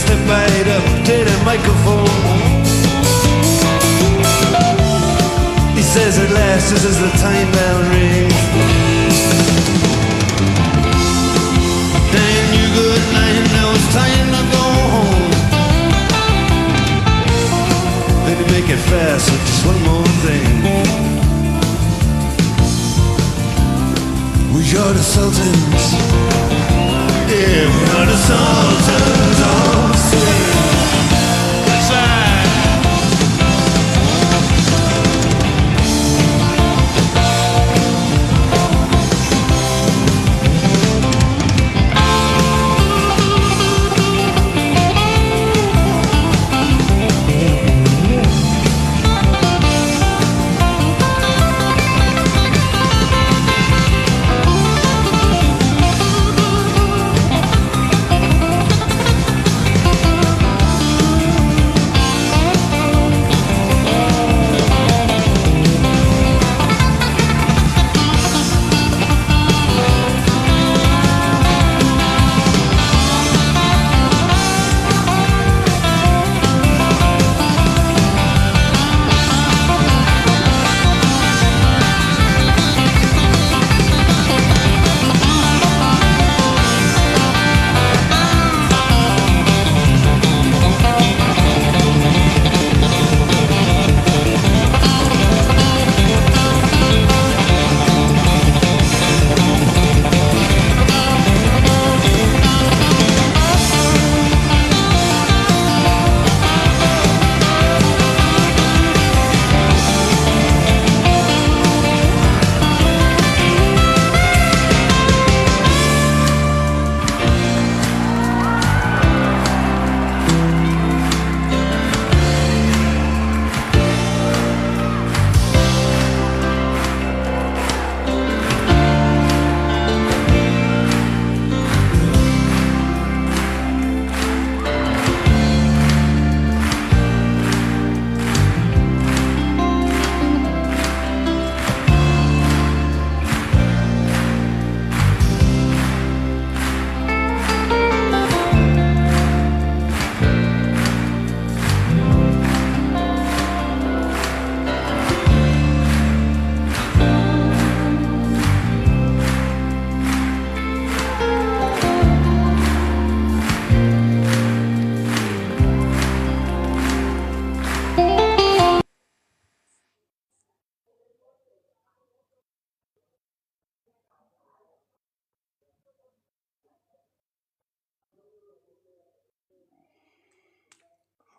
step right up to the microphone. He says at last, just as the time bell rings, "Dan, you good man, now it's time to go home." Then you make it fast with just one more thing. We are the Sultans. Yeah, we are the Sultans of Swing. That's right.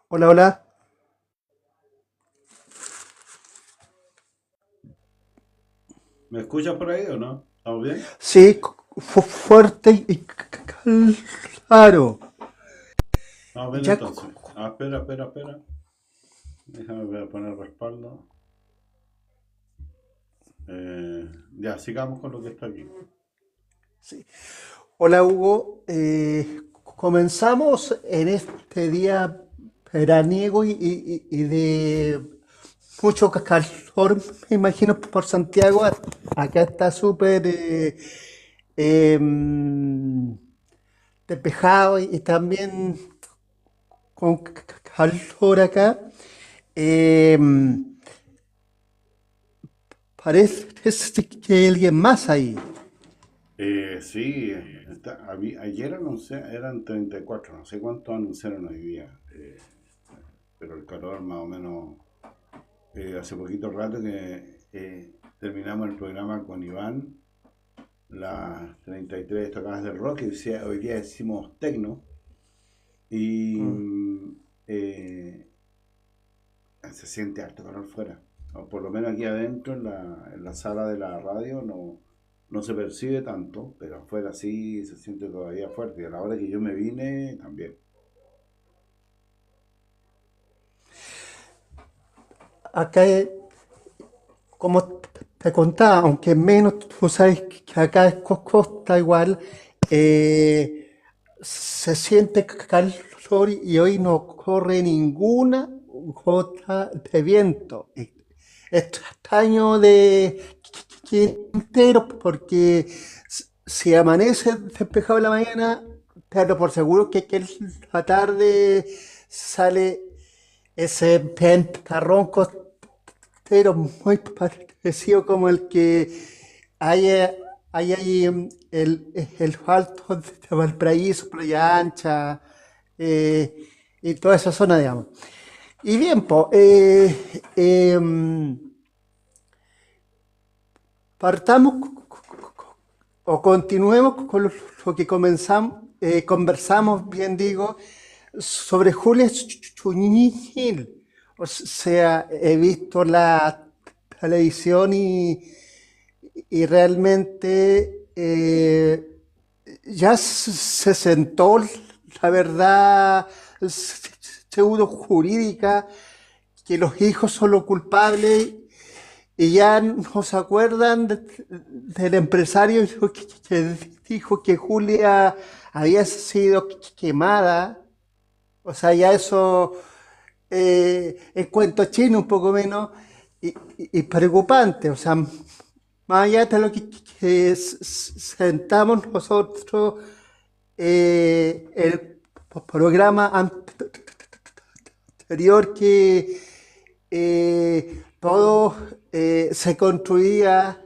Hola, hola. ¿Me escuchas por ahí o no? ¿Estamos bien? Sí, fuerte y claro. Estamos bien Ya, entonces. Espera. Déjame voy a poner respaldo. Ya, sigamos con lo que está aquí. sí. Hola, Hugo. Comenzamos en este día veraniego y de mucho calor, me imagino, por Santiago. Acá está súper em, despejado y también con calor acá. Em, Parece que hay alguien más ahí. Sí, ayer eran 34, no sé cuánto anunciaron hoy día, pero el calor más o menos, hace poquito rato que terminamos el programa con Iván, las 33 tocadas del rock, y hoy día decimos tecno, y Mm. eh, se siente harto calor fuera. O por lo menos aquí adentro, en la sala de la radio, no se percibe tanto, pero afuera sí se siente todavía fuerte. Y a la hora que yo me vine, también. Acá, como te contaba, aunque menos, tú sabes que acá es costa igual, eh, se siente calor y hoy no corre ninguna gota de viento. Extraño de Quintero porque si amanece despejado en la mañana, pero por seguro que en la tarde sale ese pentarrón costero muy parecido como el que hay, hay ahí el Alto de Valparaíso, Playa Ancha, eh, y toda esa zona, digamos. Y bien, pues, partamos o continuemos con lo que comenzamos, conversamos, bien digo, sobre Julia Chuñil. O sea, he visto la televisión y realmente ya se sentó la verdad pseudo jurídica que los hijos son los culpables y ya no se acuerdan del empresario que dijo que Julia había sido quemada. O sea, ya eso es cuento chino un poco menos y preocupante. O sea, más allá de lo que sentamos nosotros, el programa anterior que todo se construía,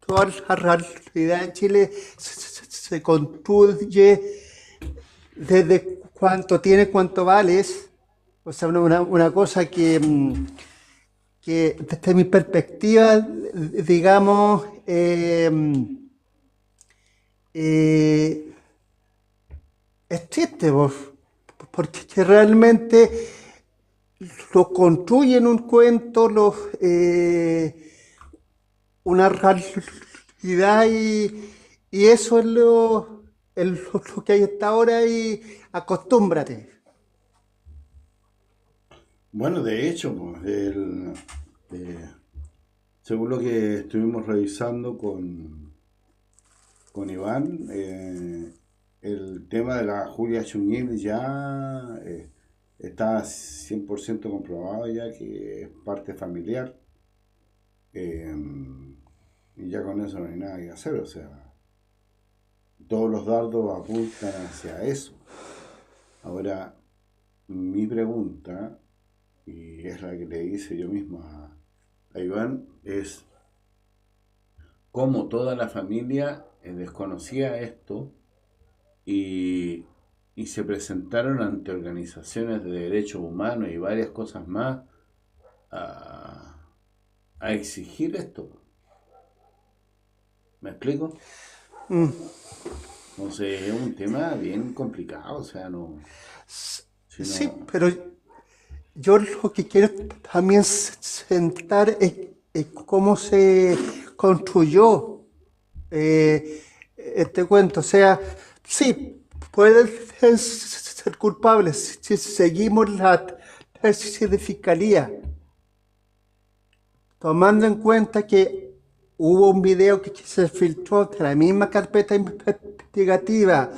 toda la realidad en Chile se construye desde cuánto tienes, cuánto vales. O sea, una cosa que desde mi perspectiva, digamos, eh, es triste, vos, porque que realmente lo construyen un cuento, una realidad y eso es lo que hay hasta ahora y acostúmbrate. Bueno, de hecho, pues, eh, según lo que estuvimos revisando con Iván, el tema de la Julia Chuñil ya está 100% comprobado ya que es parte familiar. eh, y ya con eso no hay nada que hacer, o sea, todos los dardos apuntan hacia eso. Ahora, mi pregunta, y es la que le hice yo mismo a Iván, es cómo toda la familia desconocía esto y, y se presentaron ante organizaciones de derechos humanos y varias cosas más a, a exigir esto. ¿Me explico? Mm. Entonces es un tema bien complicado, o sea, no, si Sí, no, pero yo lo que quiero también sentar es cómo se construyó este cuento. O sea, sí, pueden ser culpables si seguimos la tesis de fiscalía, tomando en cuenta que hubo un video que se filtró de la misma carpeta investigativa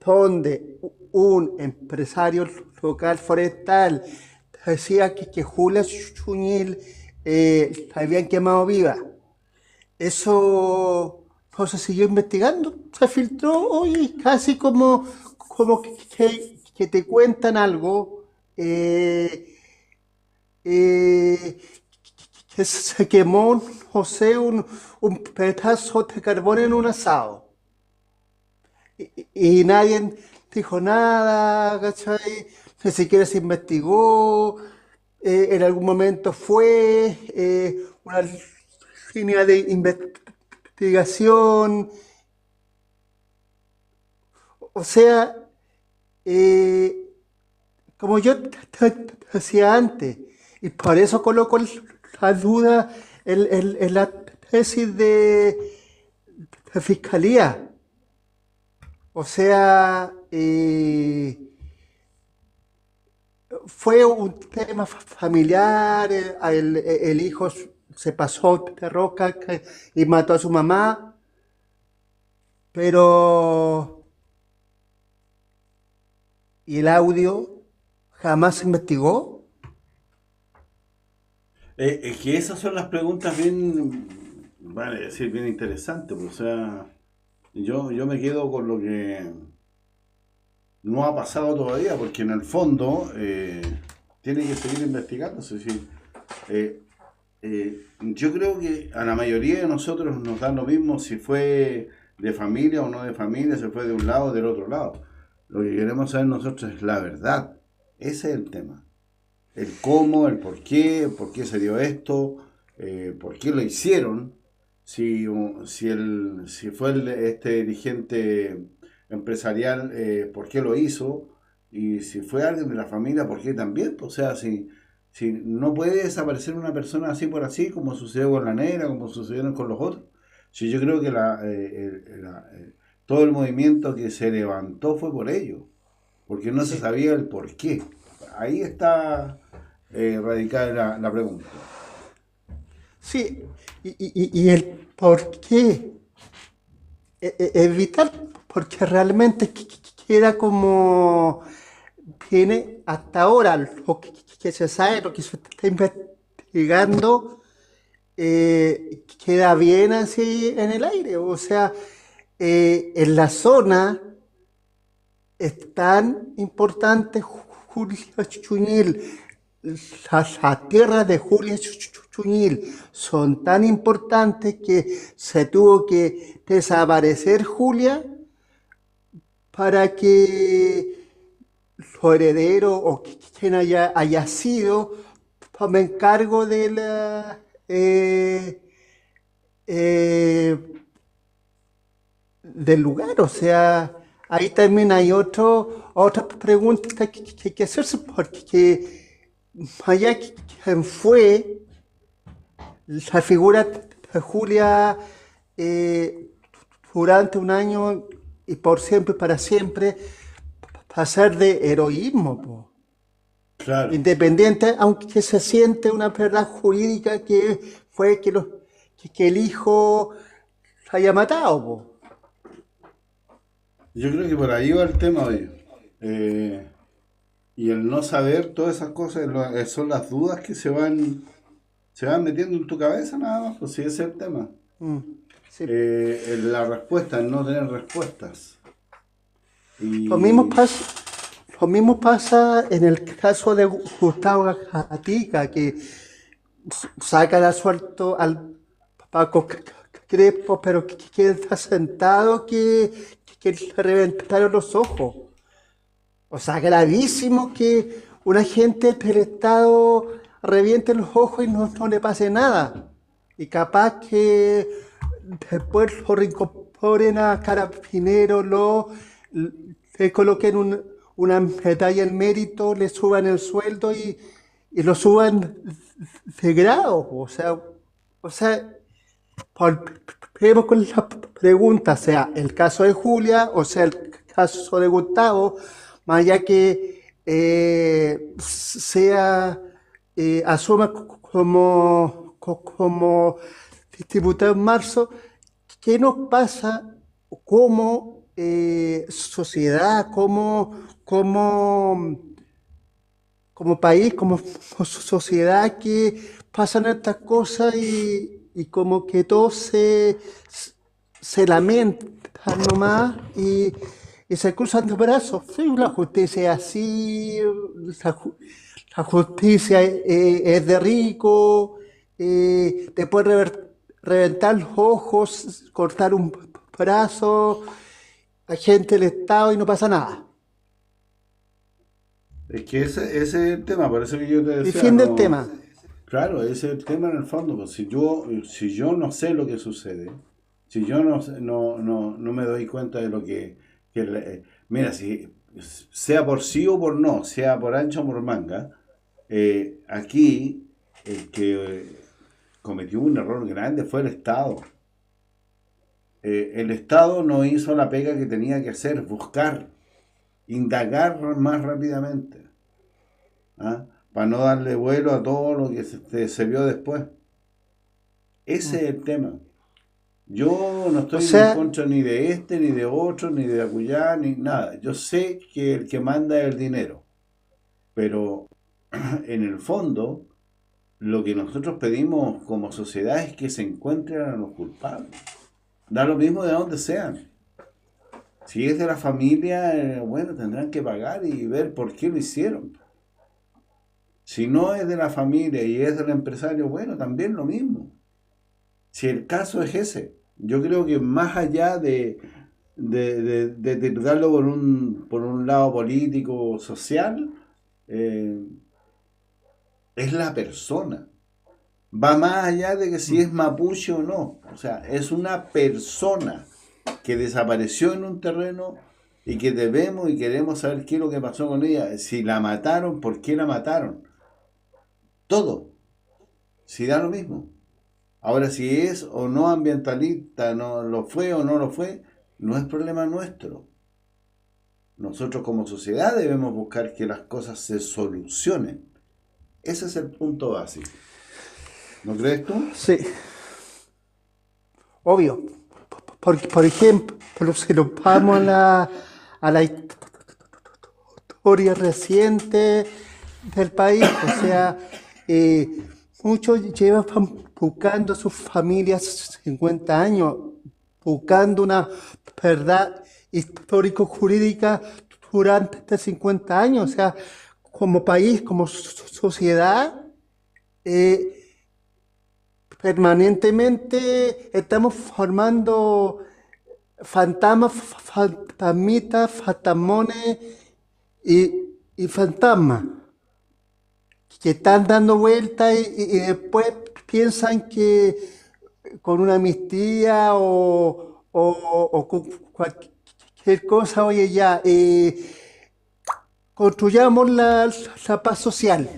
donde un empresario local forestal decía que Julia Chuñil la habían quemado viva. Eso no se siguió investigando, se filtró hoy casi como que te cuentan algo. Eh, que se quemó, no sé, un pedazo de carbón en un asado. Y nadie dijo nada, ¿cachai? Ni siquiera se investigó. En algún momento fue una línea de investigación. O sea, eh, como yo te decía antes, y por eso coloco la duda en la tesis de fiscalía. O sea, fue un tema familiar, el hijo se pasó de roca y mató a su mamá, pero ¿y el audio jamás se investigó? es que esas son las preguntas bien, vale, decir, bien interesantes, pues, o sea, yo me quedo con lo que no ha pasado todavía, porque en el fondo tiene que seguir investigando. Es decir, eh, yo creo que a la mayoría de nosotros nos da lo mismo si fue de familia o no de familia, si fue de un lado o del otro lado. Lo que queremos saber nosotros es la verdad. Ese es el tema. El cómo, el por qué se dio esto, por qué lo hicieron, si fue este dirigente empresarial, por qué lo hizo, y si fue alguien de la familia, por qué también. O sea, si no puede desaparecer una persona así por así, como sucedió con la negra, como sucedieron con los otros. Si yo creo que todo el movimiento que se levantó fue por ello, porque no se Sí, sabía el por qué. Ahí está radicada la pregunta. sí. Y el por qué es vital, porque realmente queda como viene hasta ahora lo que se sabe, lo que se está investigando, queda bien así en el aire. O sea, en la zona es tan importante Julia Chuñil, las tierras de Julia Chuñil son tan importantes que se tuvo que desaparecer Julia para que su heredero o quien haya sido tome encargo de eh, del lugar. O sea, ahí también hay otra pregunta que hay que hacerse, porque allá quien fue la figura de Julia eh, durante un año y por siempre, para siempre, pasar de heroísmo, po. Claro. Independiente, aunque se siente una verdad jurídica que fue que el hijo lo haya matado, po. Yo creo que por ahí va el tema hoy. Eh, y el no saber todas esas cosas son las dudas que se van metiendo en tu cabeza nada más, pues sí, ese es el tema. Mm, sí. La respuesta, el no tener respuestas. Lo mismo Y pasa, lo mismo pasa en el caso de Gustavo Gatica, que saca de suelto al Paco Crespo, pero que queda sentado que le reventaron los ojos. O sea, gravísimo que un agente del Estado reviente los ojos y no le pase nada. Y capaz que después lo reincorporen a Carabineros, le coloquen una medalla en mérito, le suban el sueldo y lo suban de grado. O sea, volvemos con la pregunta, sea el caso de Julia, o sea el caso de Gustavo, más allá que asuma como diputado en marzo. ¿Qué nos pasa como sociedad, como país, como sociedad, que pasan estas cosas y como que todos se lamentan nomás y se cruzan de brazos? Sí, la justicia es así, la, ju- la justicia es de rico, te puede reventar los ojos, cortar un brazo, agente del Estado y no pasa nada. es que ese es el tema, por eso que yo te Y decía, fin del no. tema. Claro, ese es el tema en el fondo. Pues si yo no sé lo que sucede, si yo no me doy cuenta de lo mira, si sea por sí o por no, sea por ancha o por manga, aquí el que cometió un error grande fue el Estado. El Estado no hizo la pega que tenía que hacer, buscar, indagar más rápidamente, ¿ah? Para no darle vuelo a todo lo que se vio después. Ese es el tema. Yo no O estoy ni en sea, contra ni de este, ni de otro, ni de acullá, ni nada. Yo sé que el que manda es el dinero, pero en el fondo lo que nosotros pedimos como sociedad es que se encuentren a los culpables. Da lo mismo de donde sean. Si es de la familia, bueno, tendrán que pagar y ver por qué lo hicieron. Si no es de la familia y es del empresario, bueno, también lo mismo. Si el caso es ese, yo creo que más allá de tildarlo por un lado político, social, eh, es la persona. Va más allá de que si es mapuche o no. O sea, es una persona que desapareció en un terreno y que debemos y queremos saber qué es lo que pasó con ella. Si la mataron, ¿por qué la mataron? Todo. Si da lo mismo. Ahora, si es o no ambientalista, no lo fue o no lo fue, no es problema nuestro. Nosotros como sociedad debemos buscar que las cosas se solucionen. Ese es el punto básico. ¿No crees tú? Sí, obvio. Por ejemplo, si nos vamos a la historia reciente del país, o sea, muchos llevan buscando a sus familias 50 años, buscando una verdad histórico-jurídica durante 50 años, o sea, como país, como sociedad, eh, permanentemente estamos formando fantasmas, fantasmitas, fantasmones y fantasmas que están dando vueltas y después piensan que con una amnistía o con cualquier cosa, oye, ya, construyamos la paz social.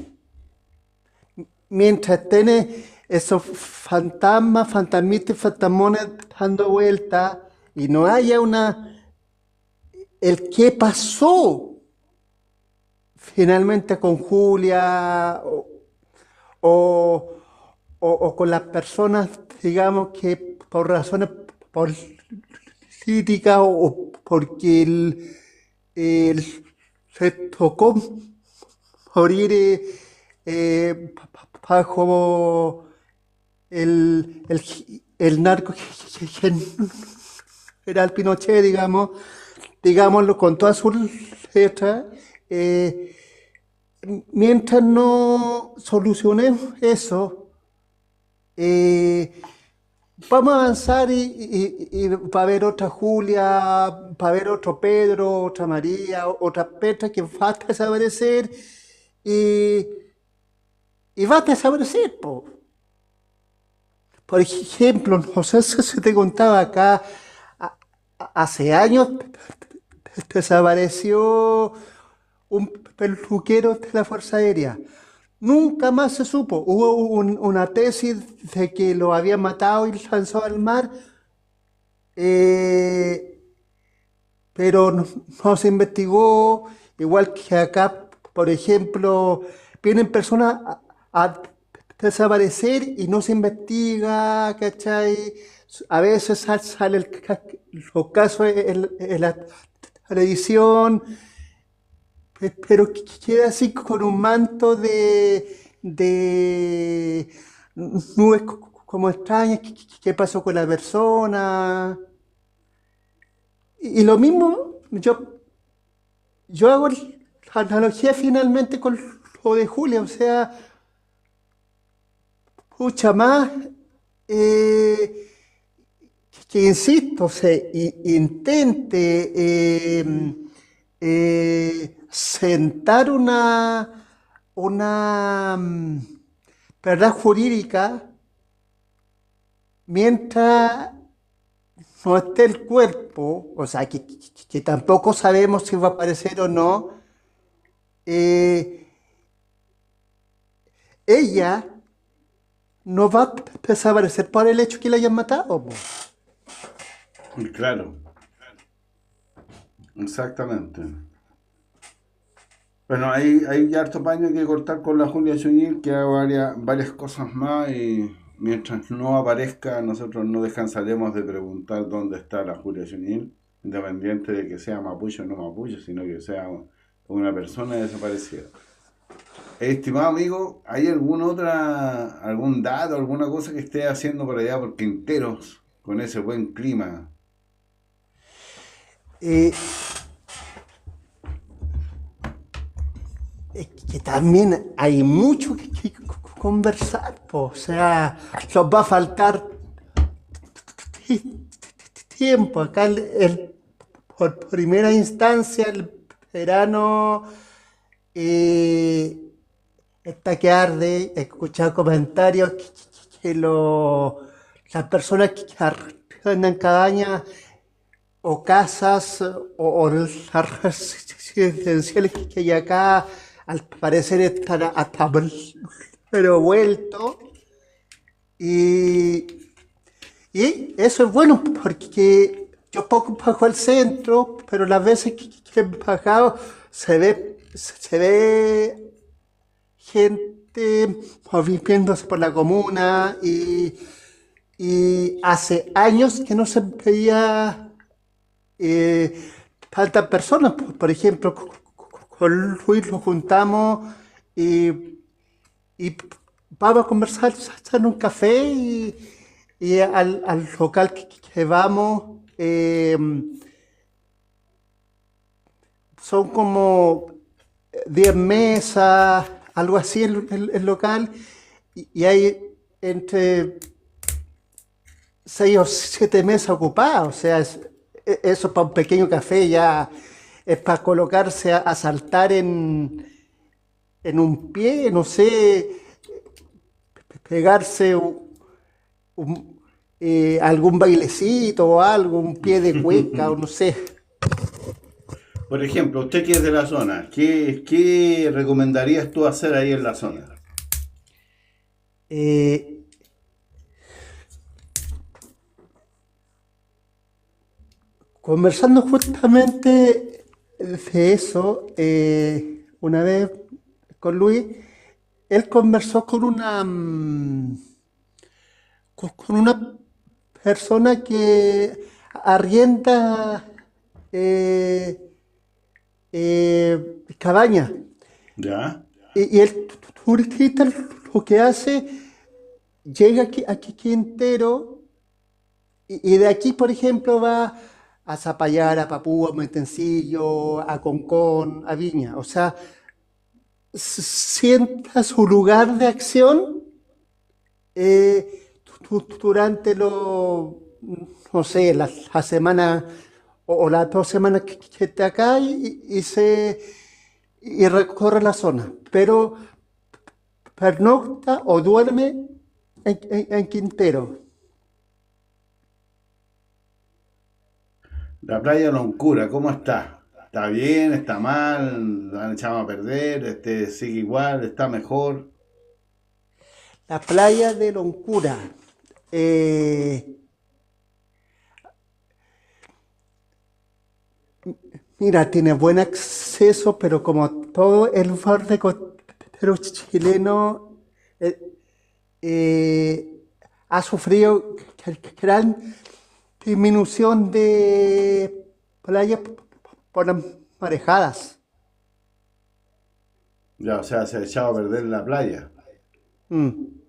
Mientras estén esos fantasmas, fantasmitas y fantasmones dando vueltas y no haya el qué pasó finalmente con Julia o, o con las personas, digamos, que por razones políticas o porque se tocó morir bajo el narco general Pinochet, digámoslo con todas sus letras, mientras no solucionemos eso, vamos a avanzar y va a haber otra Julia, va a haber otro Pedro, otra María, otra Petra que va a desaparecer y, y va a desaparecer, po. Por ejemplo, no sé si se te contaba acá, hace años desapareció un peluquero de la Fuerza Aérea. Nunca más se supo. Hubo una tesis de que lo habían matado y lanzado al mar, eh, pero no se investigó. Igual que acá, por ejemplo, vienen personas a desaparecer y no se investiga, ¿cachai? A veces sale los casos en la televisión, pero queda así con un manto de nubes como extrañas, qué pasó con la persona. Y lo mismo, yo hago la analogía finalmente con lo de Julia, o sea, mucha más, eh, que insisto, se intente sentar una verdad jurídica mientras no esté el cuerpo, o sea, que tampoco sabemos si va a aparecer o no, eh, ella no va a desaparecer por el hecho que la hayan matado, po. Claro, exactamente. Bueno, hay harto paño que cortar con la Julia Chuñil, que haga varias cosas más y mientras no aparezca, nosotros no descansaremos de preguntar dónde está la Julia Chuñil, independiente de que sea mapuche o no mapuche, sino que sea una persona desaparecida. Estimado amigo, ¿hay algún dato, alguna cosa que esté haciendo por allá por Quinteros con ese buen clima? Eh, es que también hay mucho que conversar, po. O sea, nos va a faltar tiempo. Acá por primera instancia el verano eh, está que arde. He escuchado comentarios que las personas que arrendan cabañas o casas o las residenciales que hay acá, al parecer están hasta pero vuelto. Y, y eso es bueno porque yo poco bajo al centro, pero las veces que he bajado se ve gente moviéndose por la comuna y hace años que no se veía faltan personas. Por ejemplo, con Luis nos juntamos y vamos a conversar en un café y al local que vamos son como 10 mesas, algo así el local, y hay entre 6 o 7 mesas ocupadas. O sea, eso para un pequeño café ya es para colocarse a saltar en un pie, no sé, pegarse algún bailecito o algo, un pie de cueca o no sé. Por ejemplo, usted que es de la zona, ¿qué recomendarías tú hacer ahí en la zona? Eh, Conversando justamente de eso, una vez con Luis, él conversó con una persona que arrienda eh, cabañas. ¿Ya? Y el turista lo que hace, llega aquí entero y de aquí, por ejemplo, va a Zapallar, a Papúa, a Maitencillo, a Concón, a Viña. O sea, sienta su lugar de acción durante no sé, la semana o las 2 semanas que esté acá y recorre la zona. Pero pernocta o duerme en Quintero. La playa Loncura, ¿cómo está? ¿Está bien? ¿Está mal? ¿La han echado a perder? ¿Sigue igual? ¿Está mejor? La playa de Loncura. eh, Mira, tiene buen acceso, pero como todo el borde costero chileno eh, eh, ha sufrido gran disminución de playas por las marejadas. Ya, o sea, se ha echado a perder la playa. Mm.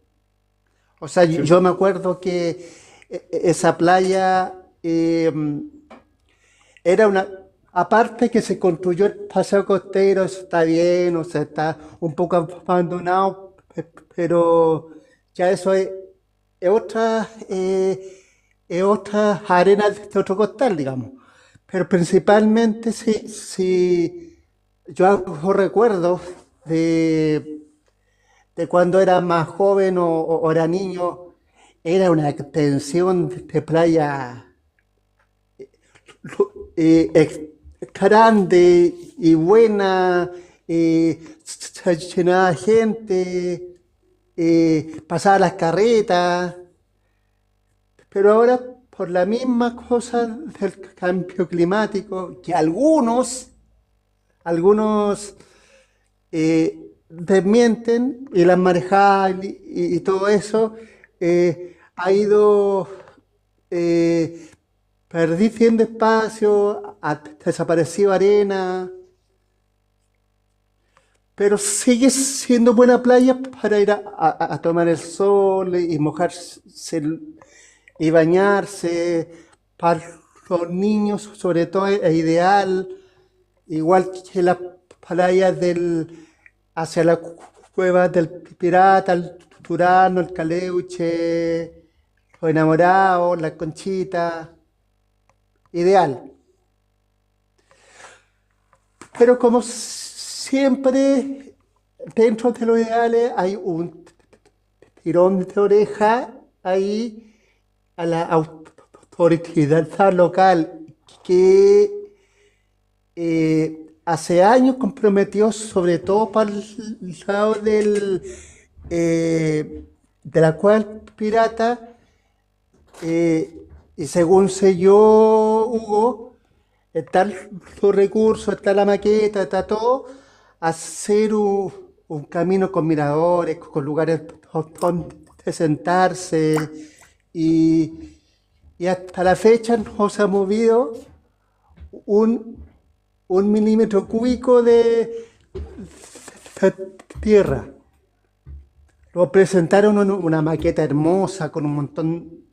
O sea, Sí, yo me acuerdo que esa playa era una... Aparte que se construyó el paseo costero, eso está bien, o sea, está un poco abandonado, pero ya eso es otra, es otra arena de otro costal, digamos. Pero principalmente si yo hago recuerdos de, de cuando era más joven o era niño, era una extensión de playa ex- grande y buena, se llenaba de gente, pasaba las carretas, pero ahora por la misma cosa del cambio climático, que algunos desmienten, y las marejadas y todo eso, ha ido eh, perdiendo espacio, ha desaparecido arena, pero sigue siendo buena playa para ir a tomar el sol y mojarse y bañarse, para los niños, sobre todo, es ideal, igual que las playas hacia la cueva del Pirata, el Turano, el Caleuche, los Enamorados, la Conchita, ideal. Pero como siempre, dentro de los ideales hay un tirón de oreja ahí a la autoridad local que hace años comprometió, sobre todo para el lado de la cueva pirata, y según selló Hugo, están los recursos, está la maqueta, está todo, hacer un camino con miradores, con lugares donde sentarse, y hasta la fecha no se ha movido un milímetro cúbico de tierra. Lo presentaron en una maqueta hermosa con un montón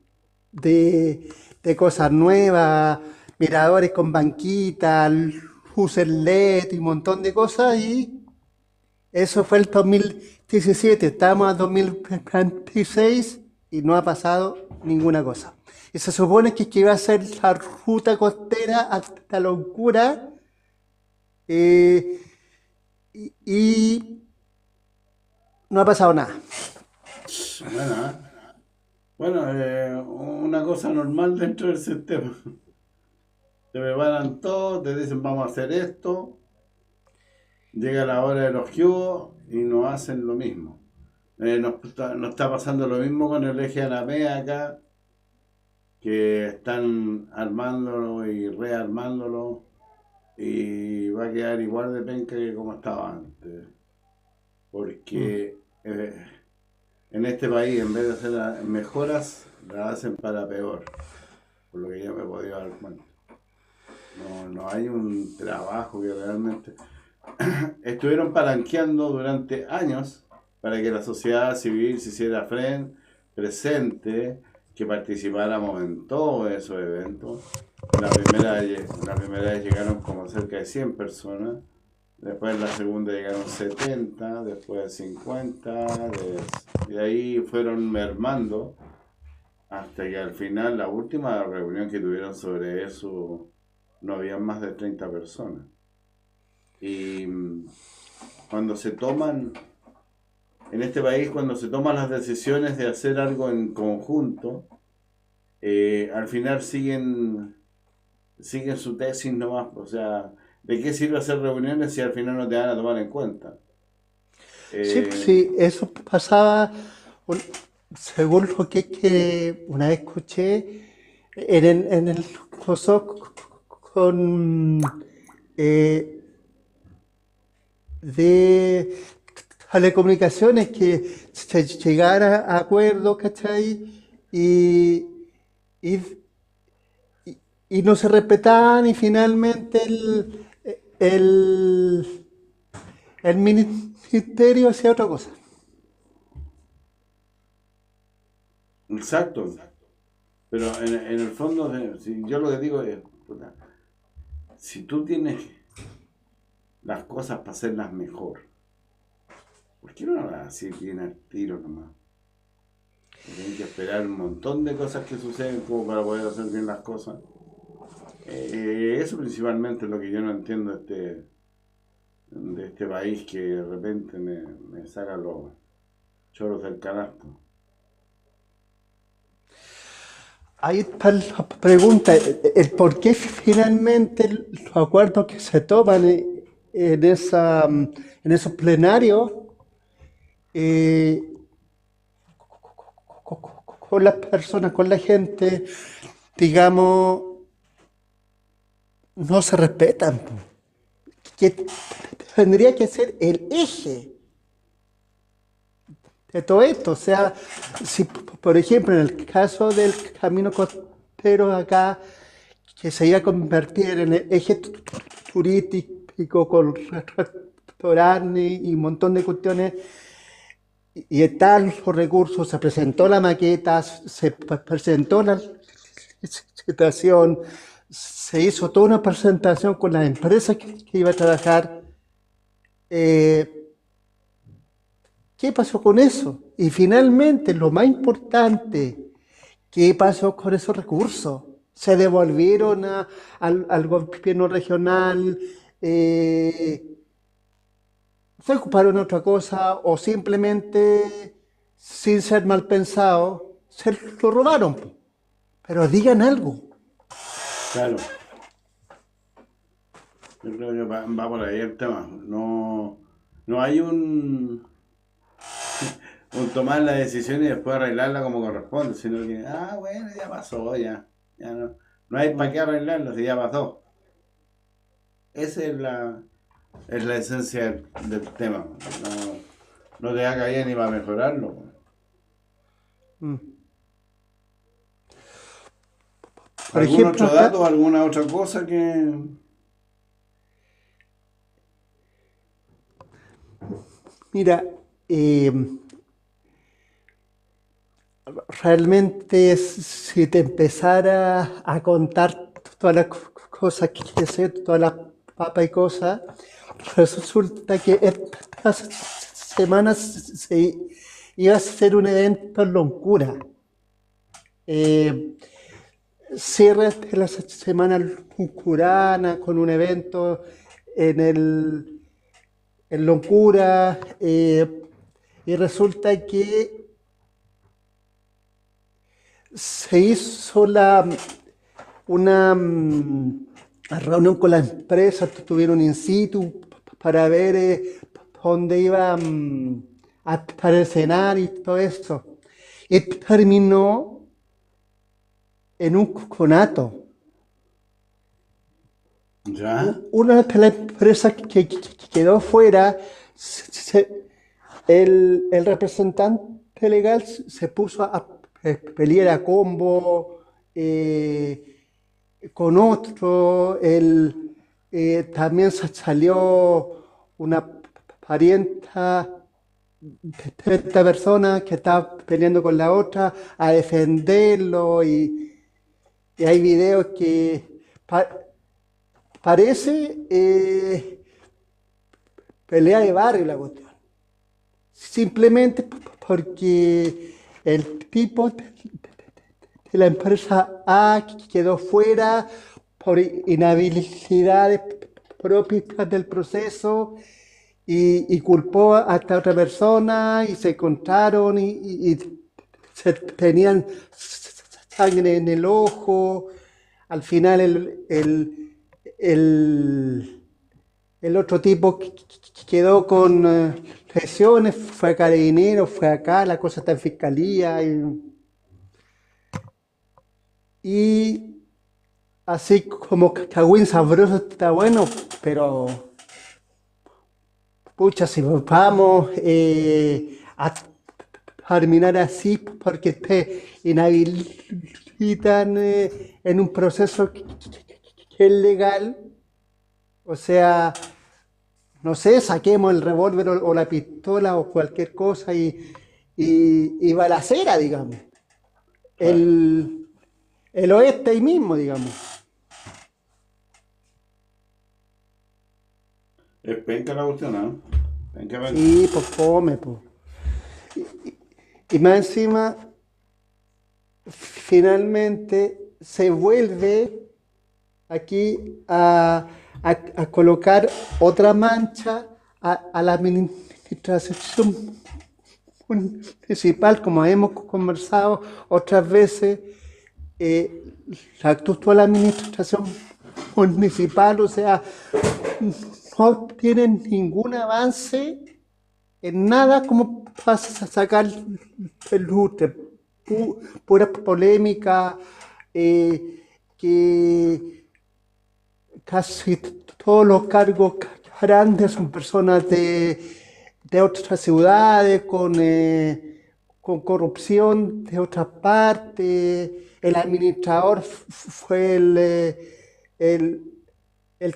de cosas nuevas, miradores con banquitas, luces LED y un montón de cosas, y eso fue el 2017, estamos en 2026 y no ha pasado ninguna cosa. Y se supone que iba a ser la ruta costera hasta la locura, y no ha pasado nada. Bueno, una cosa normal dentro del sistema. Te preparan todo, te dicen vamos a hacer esto, llega la hora de los jugos y no hacen lo mismo. Nos está pasando lo mismo con el eje Alameda acá, que están armándolo y rearmándolo y va a quedar igual de penca que como estaba antes. Porque en este país, en vez de hacer mejoras, las hacen para peor, por lo que yo me he podido dar cuenta. No hay un trabajo que realmente... Estuvieron palanqueando durante años para que la sociedad civil se hiciera presente, que participáramos en todos esos eventos. La primera vez llegaron como cerca de 100 personas, después la segunda llegaron 70, después 50, y ahí fueron mermando hasta que al final, la última reunión que tuvieron sobre eso, no había más de 30 personas. Y cuando se toman, en este país, cuando se toman las decisiones de hacer algo en conjunto, al final siguen su tesis nomás. O sea, ¿de qué sirve hacer reuniones si al final no te van a tomar en cuenta? Sí, eso pasaba, según lo que una vez escuché en el COSOC con de telecomunicaciones, que se llegara a acuerdos, ¿cachai? Y no se respetaban, y finalmente el ministerio hacía otra cosa. Exacto. Pero en el fondo, yo lo que digo es, puta, si tú tienes las cosas para hacerlas mejor, ¿por qué no las haces bien al tiro nomás? Tienes que esperar un montón de cosas que suceden como para poder hacer bien las cosas. Eso principalmente es lo que yo no entiendo de este país, que de repente me saca los choros del canasto. Ahí está la pregunta, el por qué finalmente los acuerdos que se toman en esos plenarios con las personas, con la gente, digamos, no se respetan, que tendría que ser el eje de todo esto. O sea, si por ejemplo en el caso del camino costero acá, que se iba a convertir en el eje turístico con restaurantes y un montón de cuestiones, y están los recursos, se presentó la maqueta, se presentó la licitación, se hizo toda una presentación con la empresa que iba a trabajar. Eh, ¿Qué pasó con eso? Y finalmente, lo más importante, ¿qué pasó con esos recursos? ¿Se devolvieron al gobierno regional? Eh, ¿Se ocuparon de otra cosa? ¿O simplemente, sin ser mal pensado, se lo robaron? Pero digan algo. Claro, yo creo que va por ahí el tema. No, no hay un tomar la decisión y después arreglarla como corresponde, sino que, bueno, ya pasó, ya no, no hay para qué arreglarlo si ya pasó. Esa es la esencia del tema. No te haga bien ni va a mejorarlo. Mm. Por ¿Algún ejemplo, otro dato, alguna otra cosa que... mira, realmente si te empezara a contar todas las cosas que sé, todas las papas y cosas, resulta que esta semana se iba a hacer un evento en Loncura. Eh, Cierre de la semana loncurana con un evento en Loncura, y resulta que se hizo una reunión con la empresa, tuvieron in situ para ver dónde iba a estar el escenario y todo eso. Y terminó en un conato. ¿Ya? Una de las empresas que quedó fuera, el representante legal se puso a pelear a combo con otro. También salió una parienta de esta persona que estaba peleando con la otra a defenderlo, y hay videos que parece pelea de barrio la cuestión. Simplemente porque el tipo de la empresa A quedó fuera por inhabilidades propias del proceso, y culpó a esta otra persona, y se encontraron y se tenían sangre en el ojo. Al final el otro tipo quedó con lesiones, fue a Carabineros, fue acá, la cosa está en fiscalía. Y así como cagüín sabroso está bueno, pero pucha, si vamos a terminar así porque te inhabilitan en un proceso que es legal, o sea, no sé, saquemos el revólver o la pistola o cualquier cosa y balacera, digamos. Claro. El oeste ahí mismo, digamos. Es penca la cuestión, ¿no? Penca. Sí, pues come, pues. Y más encima, finalmente se vuelve aquí a colocar otra mancha a la administración municipal, como hemos conversado otras veces. La actual administración municipal, o sea, no tienen ningún avance en nada como para sacar el lustre. Pura polémica, que casi todos los cargos grandes son personas de otras ciudades con corrupción de otras partes. El administrador fue el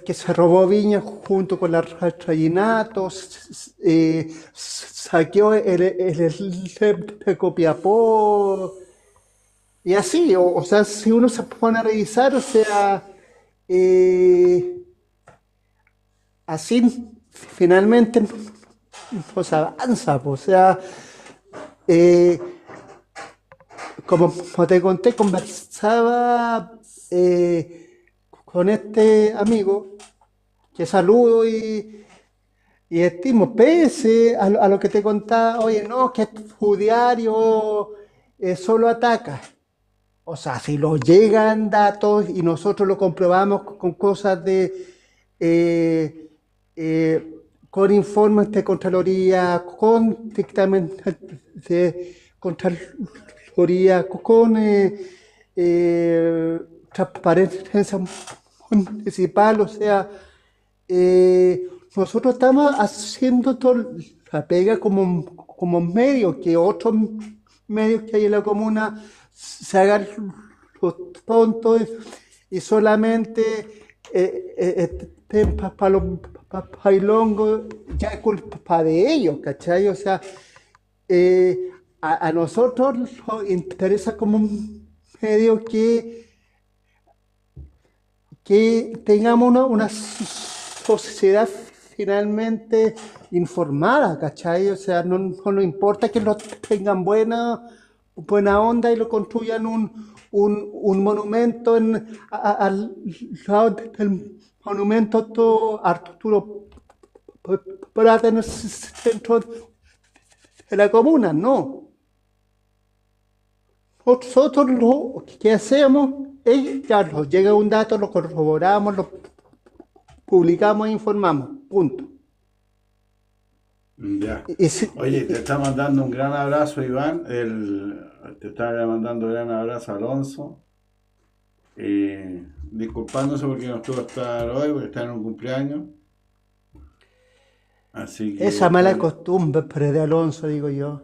que se robó Viña junto con la Rayinatos, saqueó el de Copiapó, y así, o sea, si uno se pone a revisar, o sea, eh, así finalmente nos avanza, po. O sea, eh, como te conté, conversaba con este amigo que saludo y estimo, pese a lo que te contaba, oye, no, que tu diario solo ataca. O sea, si nos llegan datos y nosotros lo comprobamos con cosas eh, con informes de Contraloría, con dictamen de Contraloría, con transparencia municipal, o sea, nosotros estamos haciendo toda la pega como medios, que otros medios que hay en la comuna se hagan los tontos y solamente estén para los bailongos, ya es culpa de ellos, ¿cachai? O sea, a nosotros nos interesa como un medio que tengamos una sociedad finalmente informada, ¿cachai? O sea, no nos importa que lo tengan buena onda y lo construyan un monumento al lado del monumento todo Arturo Prat en el centro de la comuna, no. Nosotros lo que hacemos es, ya nos llega un dato, lo corroboramos, lo publicamos e informamos, punto. Ya. Si, Oye, te está mandando un gran abrazo, Iván. Te está mandando un gran abrazo, Alonso. Disculpándose porque no estuvo a estar hoy, porque está en un cumpleaños. Así que esa mala costumbre de Alonso, digo yo.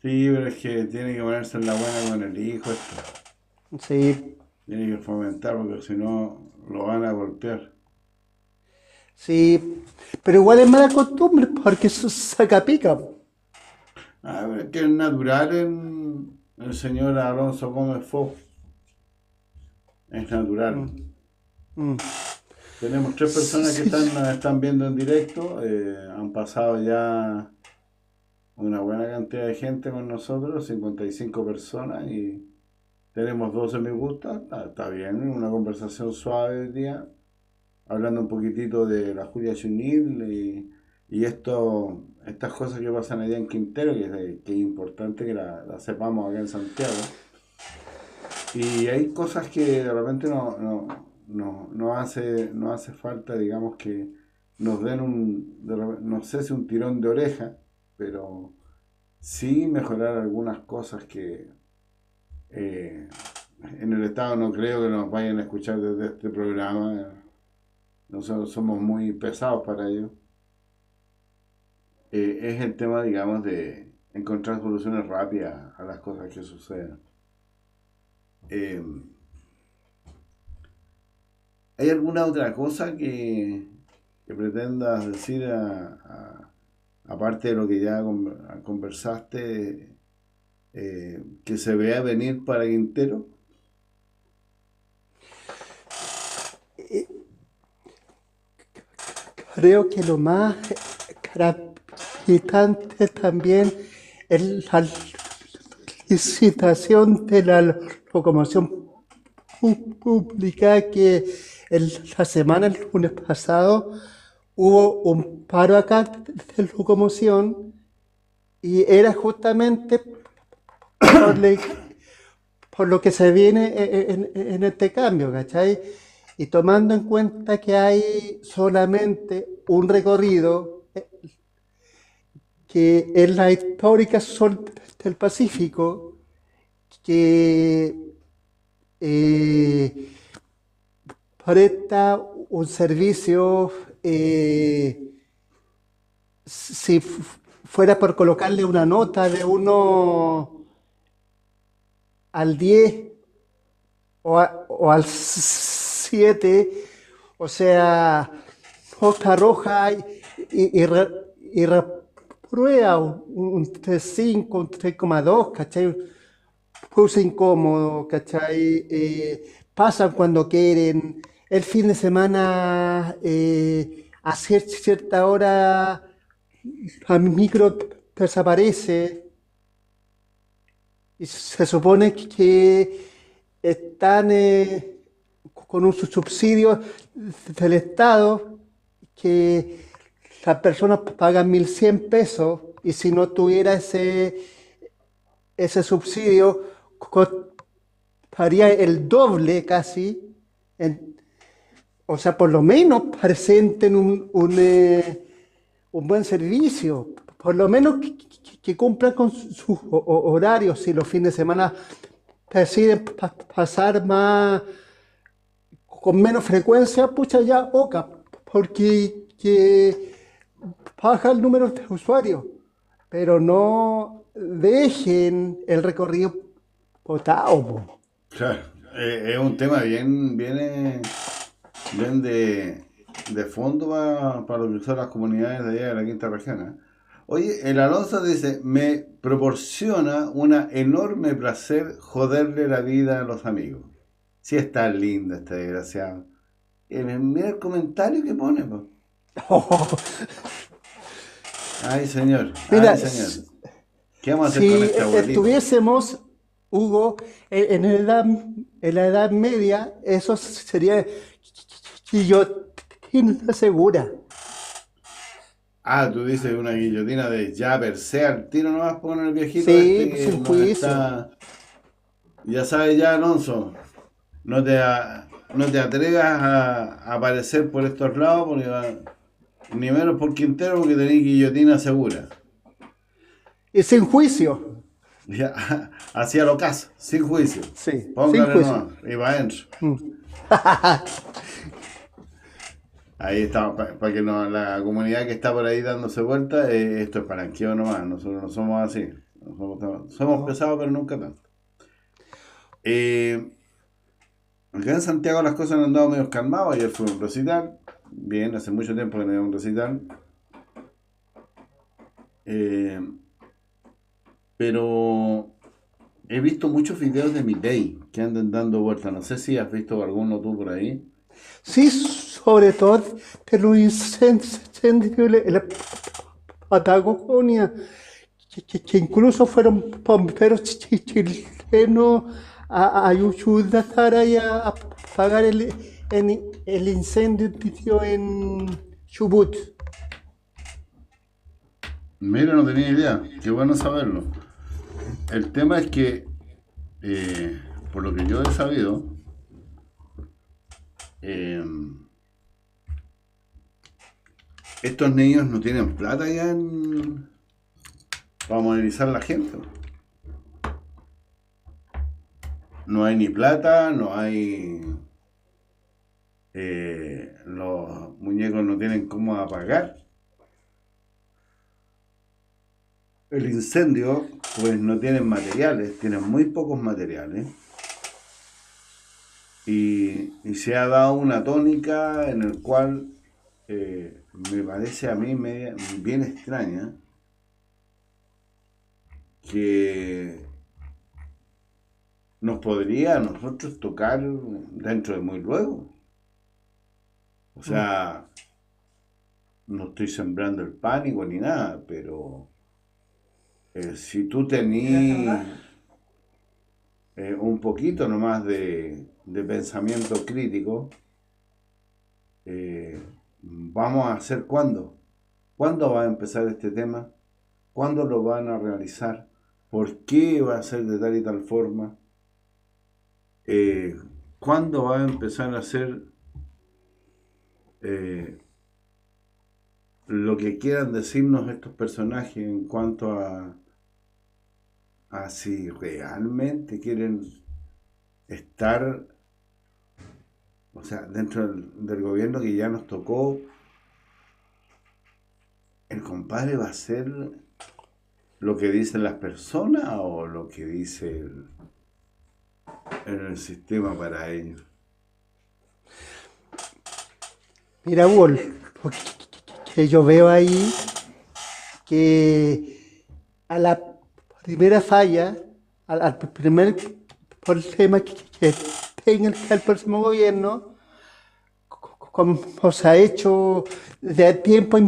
sí, pero es que tiene que ponerse en la buena con el hijo. Esto. Sí, Tiene que fomentar porque si no lo van a golpear. sí, pero igual es mala costumbre porque eso saca pica. Pero es que es natural en el señor Alonso Gómez Fox. Es natural. Mm. Tenemos 3 personas que nos están viendo en directo. Han pasado ya una buena cantidad de gente con nosotros, 55 personas, y tenemos 12 me gusta. Está bien, una conversación suave hoy día, hablando un poquitito de la Julia Chunil y estas cosas que pasan allá en Quintero, que es importante que la sepamos acá en Santiago. Y hay cosas que de repente no hace falta, digamos, que nos den no sé si un tirón de oreja, pero sí mejorar algunas cosas que en el Estado no creo que nos vayan a escuchar desde este programa. Nosotros somos muy pesados para ello. Es el tema, digamos, de encontrar soluciones rápidas a las cosas que suceden. ¿Hay alguna otra cosa que pretendas decir aparte de lo que ya conversaste, que se vea venir para Quintero? Creo que lo más gratificante también es la licitación de la locomoción pública que la semana, el lunes pasado, hubo un paro acá de locomoción y era justamente por lo que se viene en este cambio, ¿cachai? Y tomando en cuenta que hay solamente un recorrido, que es la histórica Sol del Pacífico, que presta un servicio, si fuera por colocarle una nota de 1 al 10 o al 7, o sea, nota roja y reprueba un 3,5, un 3,2, ¿cachai? Puse incómodo, ¿cachai? Pasan cuando quieren, el fin de semana a cierta hora la micro desaparece y se supone que están con un subsidio del Estado que las personas pagan 1.100 pesos y si no tuviera ese subsidio costaría el doble casi. O sea, por lo menos presenten un buen servicio, por lo menos que cumplan con sus horarios. Si los fines de semana deciden pasar más con menos frecuencia, pucha ya, oca, porque que baja el número de usuarios, pero no dejen el recorrido botado, po. Claro, es un tema bien de fondo para lo que son las comunidades de allá de la quinta región, ¿eh? Oye, el Alonso dice, me proporciona una enorme placer joderle la vida a los amigos. Sí está linda esta desgraciado. Mira el comentario que pone, po. Ay, señor, Mira, ay, señor. ¿Qué vamos a hacer con si este abuelito? estuviésemos, Hugo, en la Edad Media, eso sería guillotina segura. Ah, tú dices una guillotina de ya per se al tiro nomás poner el viejito Sí, este pues que sin nos juicio. está... Ya sabes ya, Alonso, no te atrevas a aparecer por estos lados, ni menos por Quintero, porque tenés guillotina segura. Y sin juicio. Ya, hacia lo caso, sin juicio. Sí, sin Póngale juicio. nomás, y va adentro. Ahí está, para que la comunidad que está por ahí dándose vuelta, esto es palanqueo nomás, nosotros no somos así. Somos pesados, pero nunca tanto. Acá en Santiago las cosas han andado medio calmadas. Ayer fue un recital. Bien, hace mucho tiempo que no había un recital. Pero he visto muchos videos de Milei que andan dando vueltas. No sé si has visto alguno tú por ahí. Sí, sobre todo de los incendios en la Patagonia, que incluso fueron bomberos chilenos a ayudar ahí a apagar el incendio en Chubut. Mira, no tenía idea. Qué bueno saberlo. El tema es que, por lo que yo he sabido, estos niños no tienen plata ya para movilizar a la gente. No hay ni plata, no hay... los muñecos no tienen cómo apagar. El incendio, pues no tienen materiales, tienen muy pocos materiales. Y se ha dado una tónica en el cual me parece a mí bien extraña que nos podría a nosotros tocar dentro de muy luego. O sea, no estoy sembrando el pánico ni nada, pero si tú tenías un poquito nomás de pensamiento crítico, vamos a hacer ¿cuándo? ¿Cuándo va a empezar este tema? ¿Cuándo lo van a realizar? ¿Por qué va a ser de tal y tal forma? ¿Cuándo va a empezar a hacer lo que quieran decirnos estos personajes en cuanto a si realmente quieren estar, o sea, dentro del gobierno que ya nos tocó? ¿El compadre va a hacer lo que dicen las personas o lo que dice el sistema para ellos? Mira, Hugo, lo que yo veo ahí, que a la primera falla, al primer problema que tenga el próximo gobierno, como se ha hecho de tiempo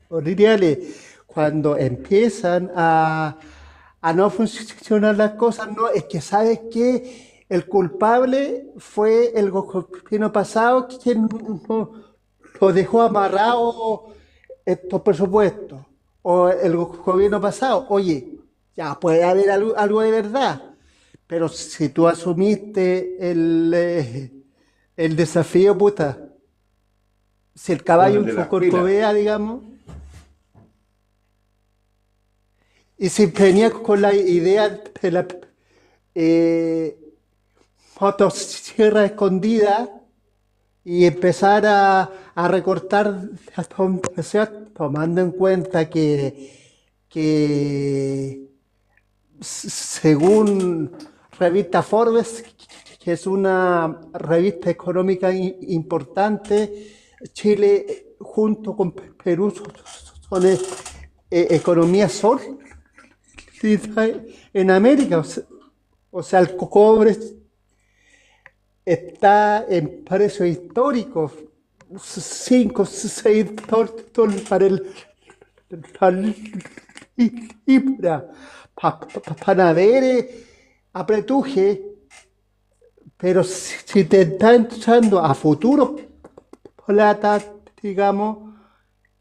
inmemoriales, cuando empiezan a no funcionar las cosas, no, es que sabes que el culpable fue el gobierno pasado quien no lo dejó amarrado estos presupuestos, o el gobierno pasado. Oye, ya puede haber algo de verdad, pero si tú asumiste el desafío, puta, si el caballo Póngate es un las pilas. corcovea, digamos, y si venía con la idea de la eh, motosierra escondida y empezar a recortar donde sea, tomando en cuenta que según revista Forbes, que es una revista económica importante, Chile junto con Perú son economías sólidas en América. O sea, el cobre está en precios históricos, 5, 6 dólares la libra, panaderes, apretuje, pero si te está entrando a futuro plata, digamos,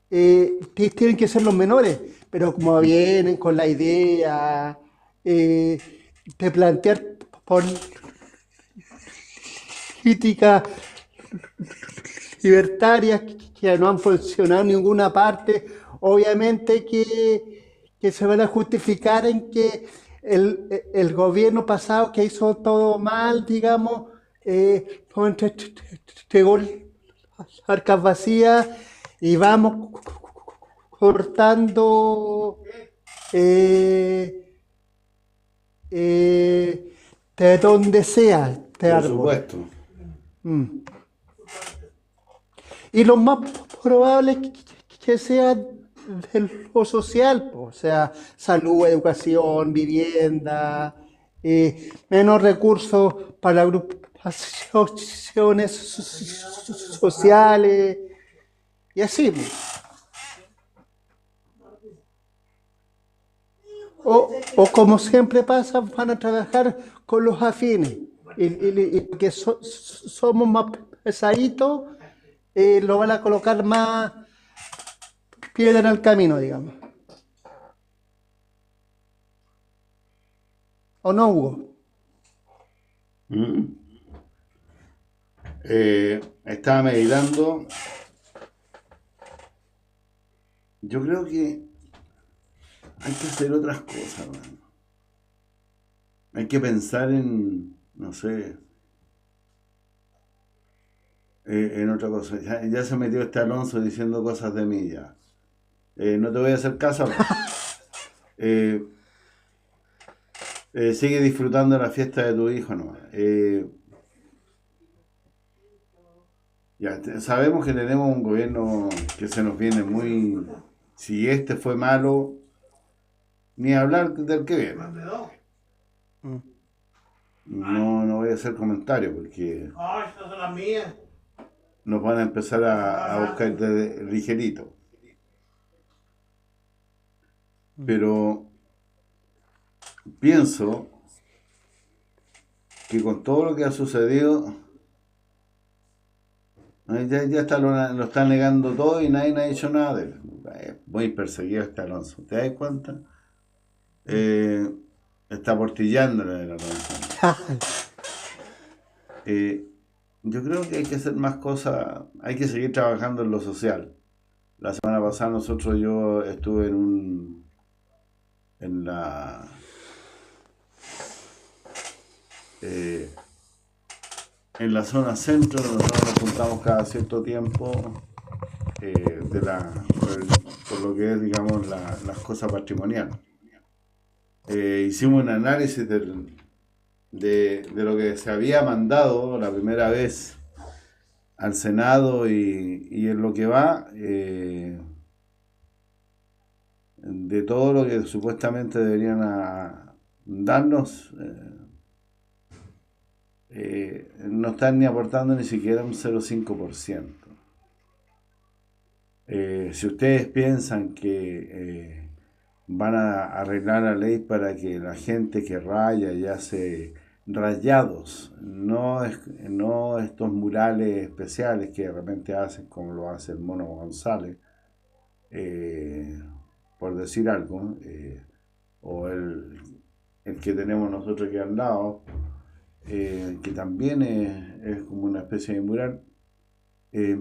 tienen que ser los menores, pero como vienen con la idea eh, de plantear políticas libertarias que no han funcionado en ninguna parte, obviamente que se van a justificar en que el gobierno pasado que hizo todo mal, digamos, nos entregó las arcas vacías y vamos cortando eh, de donde sea de Por árboles. supuesto. Mm. Y lo más probable es que sea de lo social, o sea, salud, educación, vivienda, menos recursos para agrupaciones sociales y así. O como siempre pasa, van a trabajar con los afines. Y que somos más pesaditos, lo van a colocar más piedra en el camino, digamos. ¿O no, Hugo? Mm. Estaba meditando. Yo creo que hay que hacer otras cosas, man. Hay que pensar en, no sé, en otra cosa. Ya se metió este Alonso diciendo cosas de mí ya. No te voy a hacer caso, Alonso. Eh, sigue disfrutando la fiesta de tu hijo nomás. Ya, sabemos que tenemos un gobierno que se nos viene muy... Si este fue malo, ni hablar del que viene. Mm. No voy a hacer comentarios porque estas son las mías. nos van a empezar a buscar ligerito. Pero pienso que con todo lo que ha sucedido, ya está, lo está negando todo y nadie ha dicho nada de él. Muy perseguido este Alonso. ¿Te das cuenta? Está portillándole el Alonso. Yo creo que hay que hacer más cosas, hay que seguir trabajando en lo social. La semana pasada yo estuve en la eh, en la zona centro, nosotros nos juntamos cada cierto tiempo por lo que es, digamos, las cosas patrimoniales. Hicimos un análisis de lo que se había mandado la primera vez al Senado y en lo que va, de todo lo que supuestamente deberían darnos, no están ni aportando ni siquiera un 0,5%. Si ustedes piensan que van a arreglar la ley para que la gente que raya y hace rayados, no estos murales especiales que de repente hacen como lo hace el Mono González, por decir algo, o el que tenemos nosotros aquí al lado, que también es como una especie de mural. eh,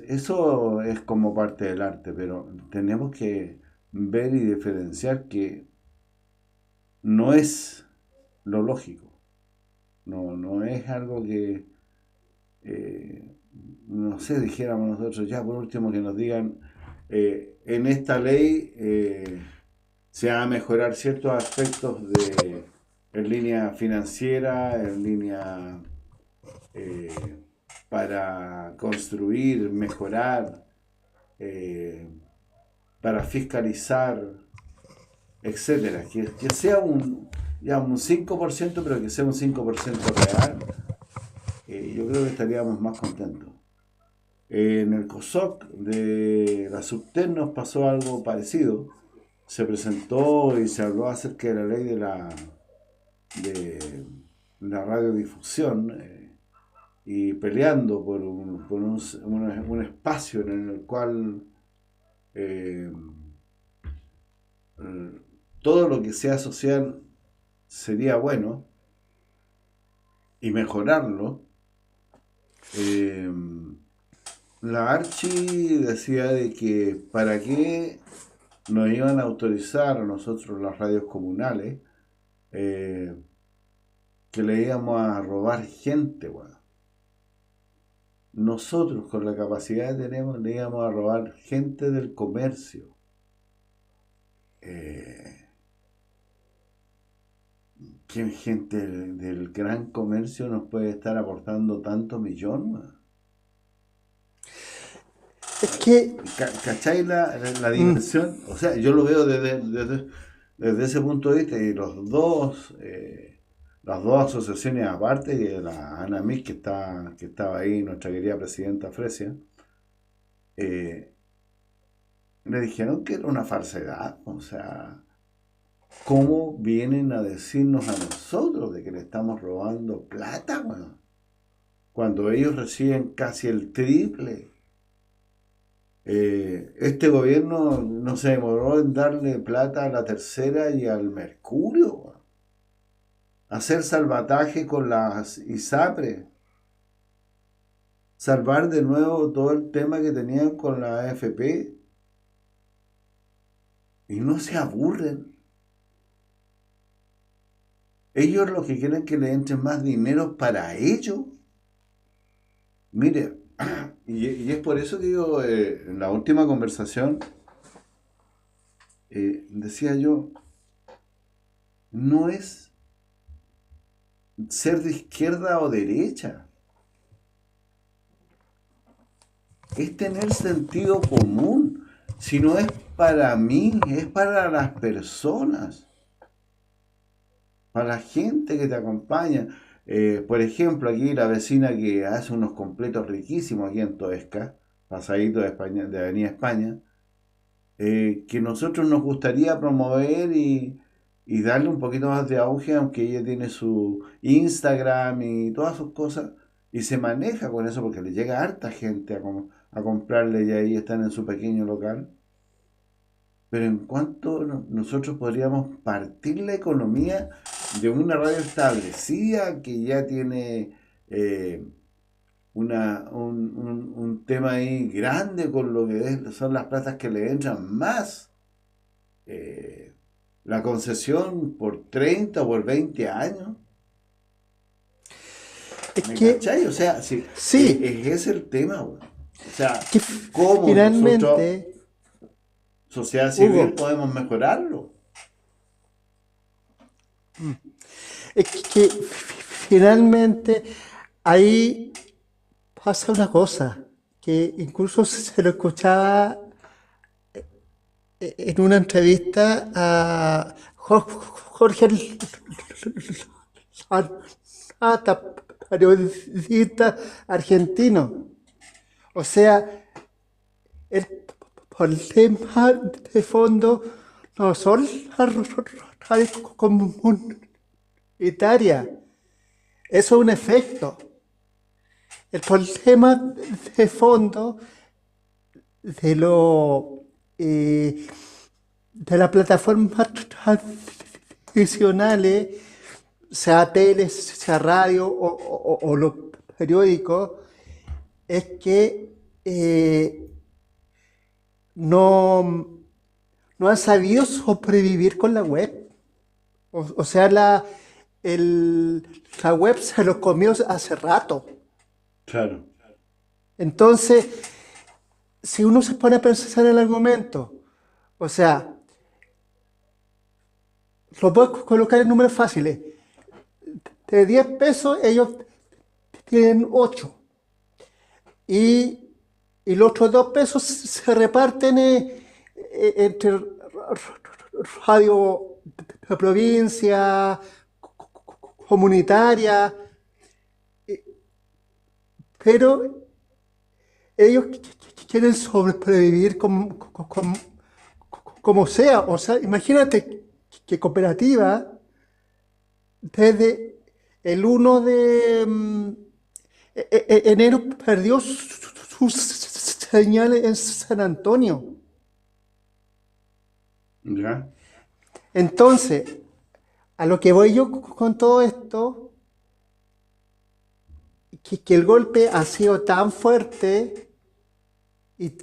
Eso es como parte del arte, pero tenemos que ver y diferenciar que no es lo lógico, no es algo que, eh, no sé, dijéramos nosotros, ya por último que nos digan, en esta ley se van a mejorar ciertos aspectos en línea financiera, en línea eh, para construir, mejorar, eh, para fiscalizar, etcétera. Que sea un 5%, pero que sea un 5% real, yo creo que estaríamos más contentos. En el COSOC de la Subter nos pasó algo parecido. Se presentó y se habló acerca de la ley de la radiodifusión, y peleando por un espacio en el cual eh, todo lo que sea social sería bueno y mejorarlo. La Archi decía de que para qué nos iban a autorizar a nosotros las radios comunales, que le íbamos a robar gente, bueno. Nosotros con la capacidad que tenemos le íbamos a robar gente del comercio. ¿Qué gente del gran comercio nos puede estar aportando tanto millón, man? Es que, ¿Cachai la dimensión? O sea, yo lo veo desde ese punto de vista, y las dos asociaciones aparte, y la ANAMIC que estaba ahí, nuestra querida presidenta Fresia, le dijeron que era una falsedad. O sea, ¿cómo vienen a decirnos a nosotros de que le estamos robando plata, bueno, cuando ellos reciben casi el triple? Este gobierno no se demoró en darle plata a la Tercera y al Mercurio, bueno, hacer salvataje con las ISAPRE, salvar de nuevo todo el tema que tenían con la AFP, y no se aburren. Ellos lo que quieren es que le entren más dinero para ellos. Mire, y es por eso que digo, en la última conversación, decía yo, no es ser de izquierda o derecha, es tener sentido común. Si no es para mí, es para las personas, para la gente que te acompaña. Por ejemplo, aquí la vecina que hace unos completos riquísimos aquí en Toesca, pasadito de España, de Avenida España, que nosotros nos gustaría promover y darle un poquito más de auge, aunque ella tiene su Instagram y todas sus cosas, y se maneja con eso porque le llega harta gente a comprarle, y ahí están en su pequeño local. Pero en cuanto nosotros podríamos partir la economía de una radio establecida que ya tiene un tema ahí grande con lo que son las plazas que le entran, más la concesión por 30 o por 20 años. es ¿Me que, cachai? O sea, sí, sí, es ese el tema, güey. O sea, que ¿cómo nosotros, finalmente, sociedad civil, Hugo, podemos mejorarlo? es que finalmente ahí pasa una cosa, que incluso se lo escuchaba en una entrevista a Jorge Sanata, periodista argentino. O sea, el problema de fondo no son las radios comunitarias, eso es un efecto. El problema de fondo de de las plataformas tradicionales, sea tele, sea radio o los periódicos, es que no han sabido sobrevivir con la web. O sea, la web se los comió hace rato. Claro, Entonces, si uno se pone a pensar en el argumento, o sea, lo puedo colocar en números fáciles. De 10 pesos, ellos tienen 8. Y los otros 2 pesos se reparten entre radio de provincia, comunitaria, pero ellos quieren sobrevivir como sea. O sea, imagínate que cooperativa, desde el 1 de enero, perdió sus señales en San Antonio. ¿ya? Entonces, a lo que voy yo con todo esto, que el golpe ha sido tan fuerte y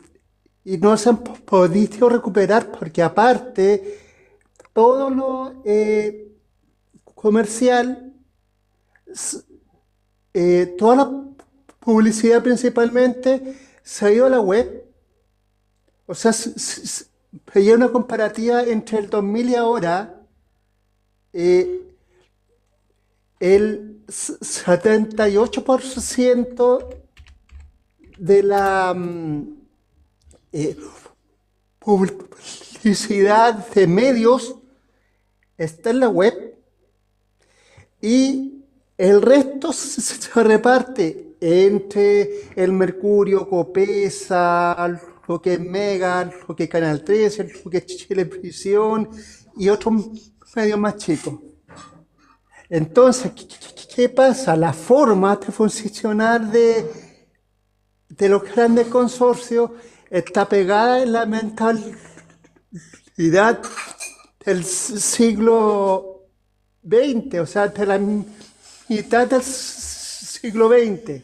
no se han podido recuperar, porque aparte, todo lo comercial, toda la publicidad principalmente se ha ido a la web. O sea, veía una comparativa entre el 2000 y ahora. El 78% de la publicidad de medios está en la web y el resto se reparte entre el Mercurio, Copesa, lo que es Mega, lo que es Canal 13, lo que es Chilevisión y otros medios más chicos. Entonces, ¿qué pasa? La forma de funcionar de los grandes consorcios está pegada en la mentalidad del siglo XX, o sea, de la mitad del siglo XX.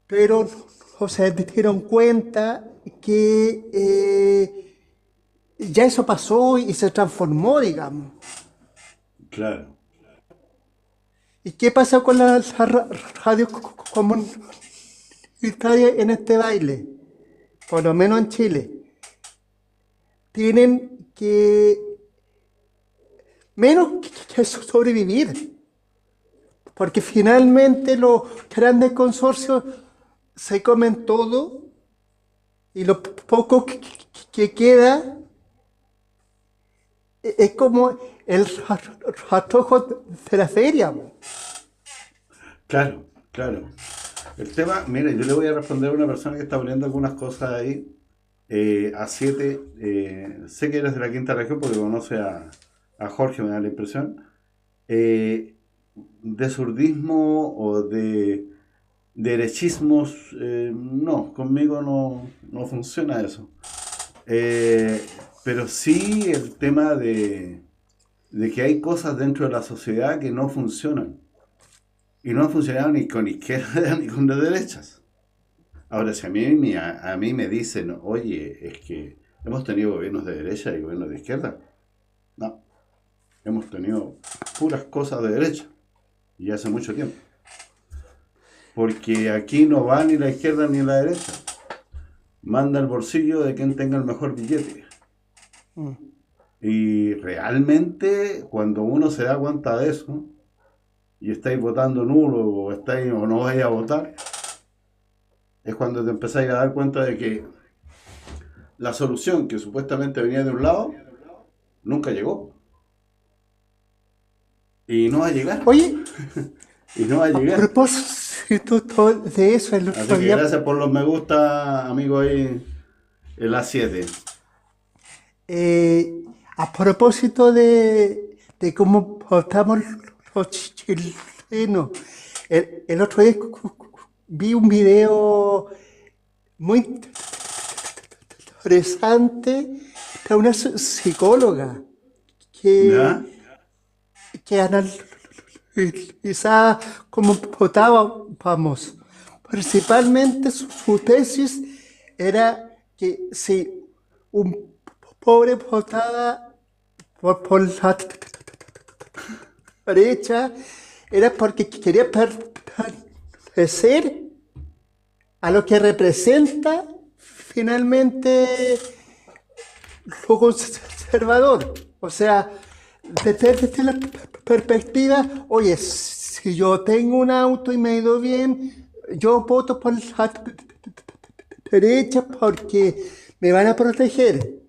Pero no se dieron cuenta que ya eso pasó y se transformó, digamos. Claro. ¿Y qué pasa con la radio comunitaria en este baile? Por lo menos en Chile. Tienen que menos que sobrevivir. Porque finalmente los grandes consorcios se comen todo y lo poco que queda es como el ratojo de la feria. Claro, claro. El tema, mira, yo le voy a responder a una persona que está poniendo algunas cosas ahí. A7, sé que eres de la quinta región porque conoce a Jorge, me da la impresión. De zurdismo o de derechismos, no, conmigo no funciona eso. Pero sí el tema de que hay cosas dentro de la sociedad que no funcionan. Y no han funcionado ni con izquierdas ni con derechas. Ahora, si a mí me dicen, oye, es que hemos tenido gobiernos de derecha y gobiernos de izquierda. No, hemos tenido puras cosas de derecha. Y hace mucho tiempo. Porque aquí no va ni la izquierda ni la derecha. Manda el bolsillo de quien tenga el mejor billete. Y realmente, cuando uno se da cuenta de eso, y estáis votando nulo o no vais a votar, es cuando te empezáis a dar cuenta de que la solución que supuestamente venía de un lado nunca llegó. Y no va a llegar. Oye, Y no va a a llegar. propósito de eso, el Así otro que día, gracias por los me gusta, amigo, ahí en las 7. a propósito de cómo votamos los chilenos, el otro día vi un video muy interesante de una psicóloga ¿Ya? que, que analizaba cómo votábamos. Principalmente su tesis era que si un pobre votaba por la derecha era porque quería pertenecer a lo que representa finalmente lo conservador. O sea, desde la perspectiva, oye, si yo tengo un auto y me ha ido bien, yo voto por la derecha porque me van a proteger.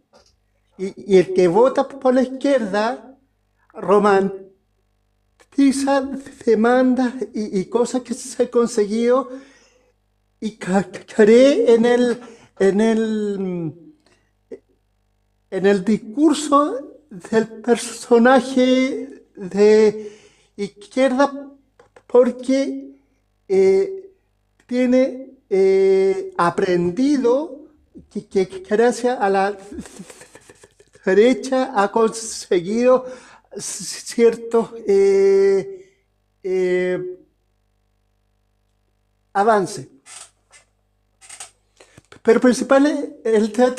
Y el que vota por la izquierda romantiza demandas y cosas que se han conseguido y cree en el discurso del personaje de izquierda porque tiene aprendido que gracias a la derecha ha conseguido ciertos avances. Pero principal es el de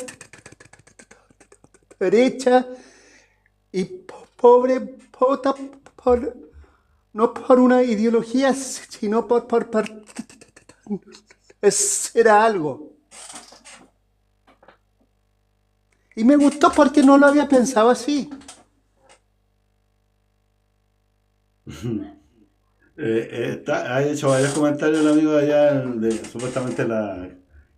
derecha y pobre vota por, no por una ideología, sino por era algo. Y me gustó porque no lo había pensado así. Ha hecho varios comentarios el amigo de allá, de supuestamente la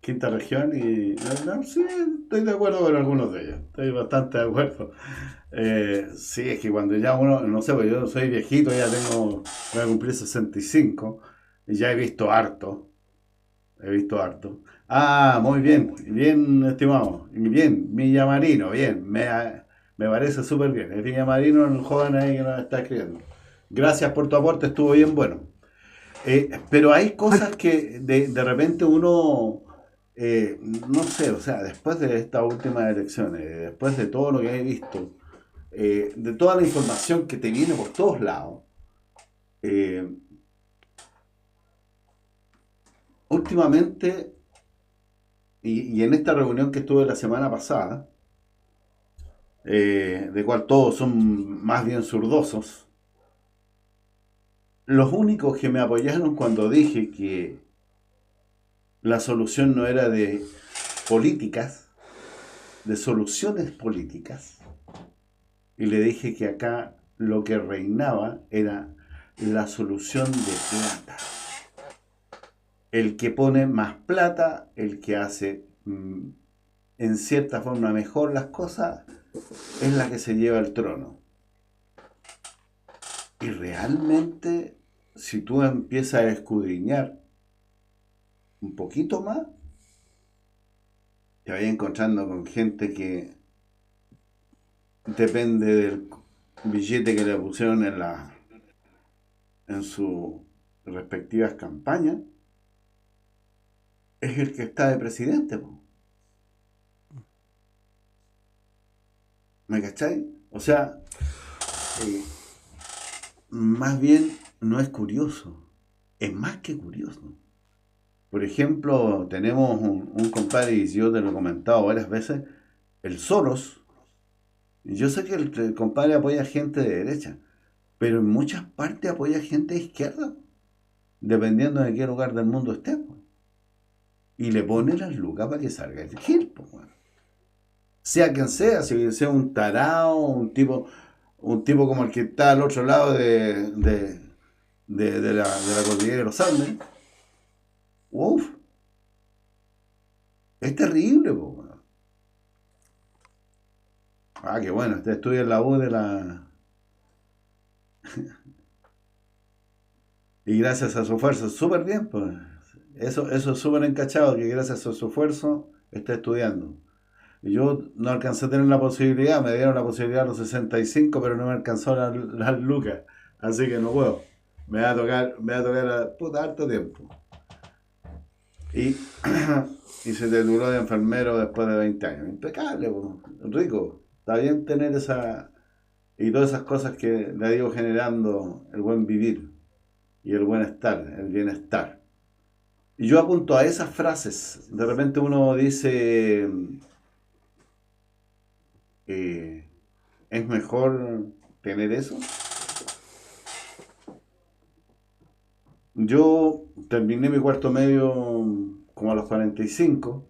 quinta región, y no, sí, estoy de acuerdo con algunos de ellos, estoy bastante de acuerdo. Sí, es que cuando ya uno, no sé, pues yo soy viejito, ya tengo, voy a cumplir 65, y ya he visto harto. Ah, muy bien, bien, estimado, bien, Villa Marino, bien, me parece súper bien, es Villa Marino, el joven ahí que nos está escribiendo. Gracias por tu aporte, estuvo bien bueno. Pero hay cosas que de repente uno, no sé, o sea, después de estas últimas elecciones, después de todo lo que he visto, de toda la información que te viene por todos lados, eh, últimamente, y en esta reunión que estuve la semana pasada, de cual todos son más bien zurdosos, los únicos que me apoyaron cuando dije que la solución no era de políticas, de soluciones políticas, y le dije que acá lo que reinaba era la solución de plata. El que pone más plata, el que hace en cierta forma mejor las cosas, es la que se lleva el trono. Y realmente, si tú empiezas a escudriñar un poquito más, te vas encontrando con gente que depende del billete que le pusieron en sus respectivas campañas, es el que está de presidente, po. ¿Me cacháis? O sea, eh, más bien no es curioso, es más que curioso. Por ejemplo, tenemos un compadre, y yo te lo he comentado varias veces, el Soros. Y yo sé que el compadre apoya gente de derecha, pero en muchas partes apoya gente de izquierda, dependiendo de qué lugar del mundo esté, po. Y le pone las lucas para que salga el gil, po, weón. Sea quien sea, si sea un tarao, un tipo como el que está al otro lado de la cordillera de los Andes. Uf, es terrible, po, weón. Ah, qué bueno, usted estudia en la U de la Y gracias a su esfuerzo, súper bien, pues. Eso es súper encachado, que gracias a su esfuerzo está estudiando. Y yo no alcancé a tener la posibilidad, me dieron la posibilidad a los 65, pero no me alcanzó las lucas. Así que no puedo. Me va a tocar a puta harto tiempo. Y, y se tituló de enfermero después de 20 años. Impecable, pues, rico. Está bien tener esa... Y todas esas cosas que le digo generando el buen vivir y el buen estar, el bienestar. Y yo apunto a esas frases. De repente uno dice, ¿es mejor tener eso? Yo terminé mi cuarto medio como a los 45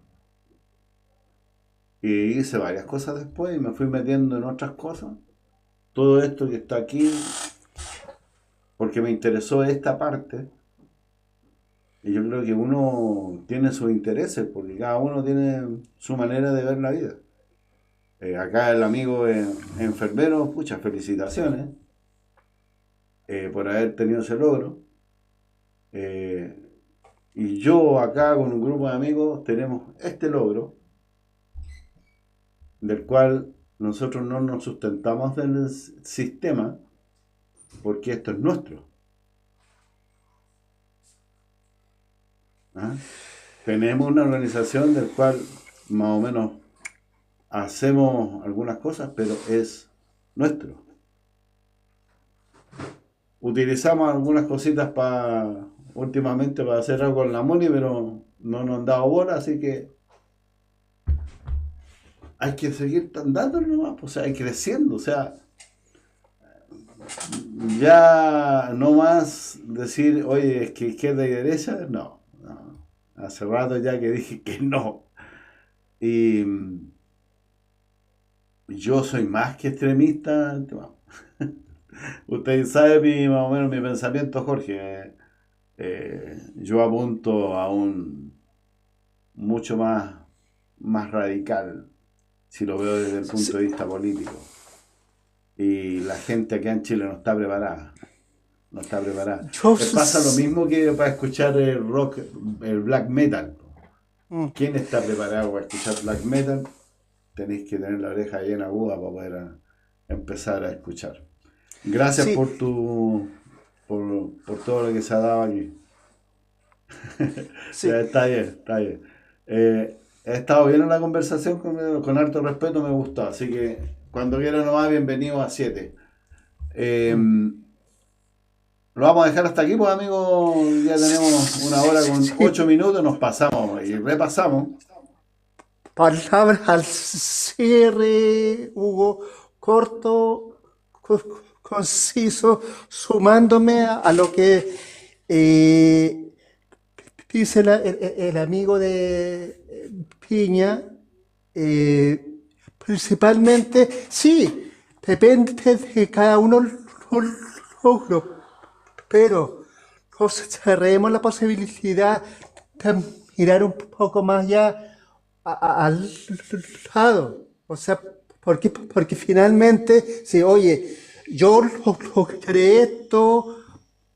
y hice varias cosas después y me fui metiendo en otras cosas. Todo esto que está aquí, porque me interesó esta parte. Y yo creo que uno tiene sus intereses, porque cada uno tiene su manera de ver la vida. Acá el amigo enfermero, muchas felicitaciones por haber tenido ese logro. Y yo acá con un grupo de amigos tenemos este logro, del cual nosotros no nos sustentamos del sistema, porque esto es nuestro. ¿Ah? Tenemos una organización del cual más o menos hacemos algunas cosas, pero es nuestro. Utilizamos algunas cositas últimamente para hacer algo con la Moni, pero no nos han dado bola, así que hay que seguir dándole nomás, pues, o sea, hay creciendo, o sea, ya no más decir, oye, es que izquierda y derecha, no. Hace rato ya que dije que no. Y yo soy más que extremista. Usted sabe más o menos mi pensamiento, Jorge. Yo apunto a un mucho más radical, si lo veo desde el punto de vista político. Y la gente acá en Chile no está preparada. No está preparada. Pasa lo mismo que para escuchar el rock, el black metal. ¿Quién está preparado para escuchar black metal? Tenéis que tener la oreja bien aguda para poder empezar a escuchar. Gracias por todo lo que se ha dado aquí. Sí. Está bien. He estado bien en la conversación con harto respeto, me gustó. Así que cuando quiera nomás, bienvenido a 7. Lo vamos a dejar hasta aquí, pues amigos. Ya tenemos 1 hora con 8 minutos, nos pasamos y repasamos. Palabras al cierre, Hugo, corto, conciso, sumándome a lo que dice el amigo de Piña. Principalmente, sí, depende de cada uno los logros, pero nos cerremos la posibilidad de mirar un poco más allá al lado. O sea, porque finalmente, si oye, yo logré esto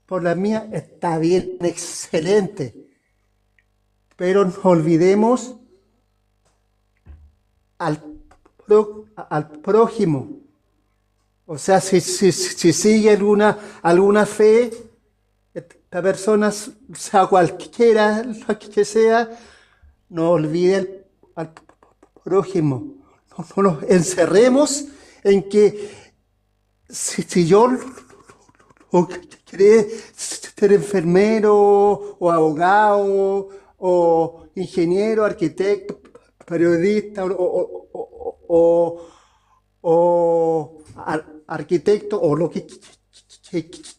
por la mía, está bien, excelente. Pero no olvidemos al prójimo. O sea, si sigue alguna fe, esta persona, sea cualquiera la que sea, no olvide al prójimo. No nos encerremos en que si yo quería ser enfermero o abogado o ingeniero, arquitecto, periodista o arquitecto o lo que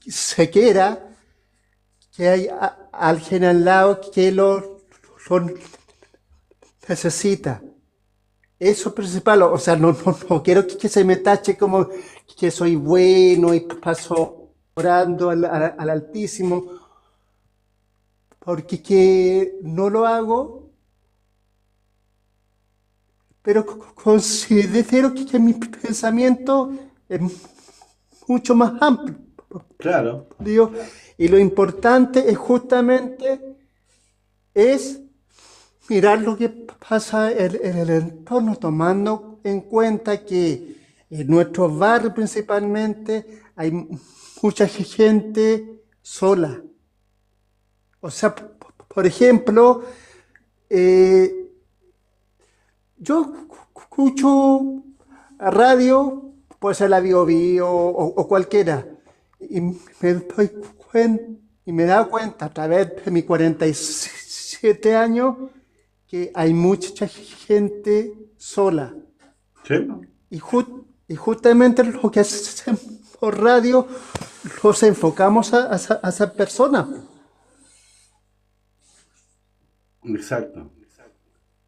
se quiera, que hay alguien al lado que lo necesita. Eso es principal, o sea, no quiero que se me tache como que soy bueno y paso orando al Altísimo, porque que no lo hago, pero considero que mi pensamiento es mucho más amplio. Claro, Dios, y lo importante es justamente es mirar lo que pasa en el entorno, tomando en cuenta que en nuestros barrios principalmente hay mucha gente sola. O sea, por ejemplo, eh, yo escucho radio, puede ser la Bio Bio o cualquiera, y me doy cuenta, y me he dado cuenta a través de mis 47 años que hay mucha gente sola. sí, Y justamente lo que hacemos por radio, los enfocamos a esas personas. exacto,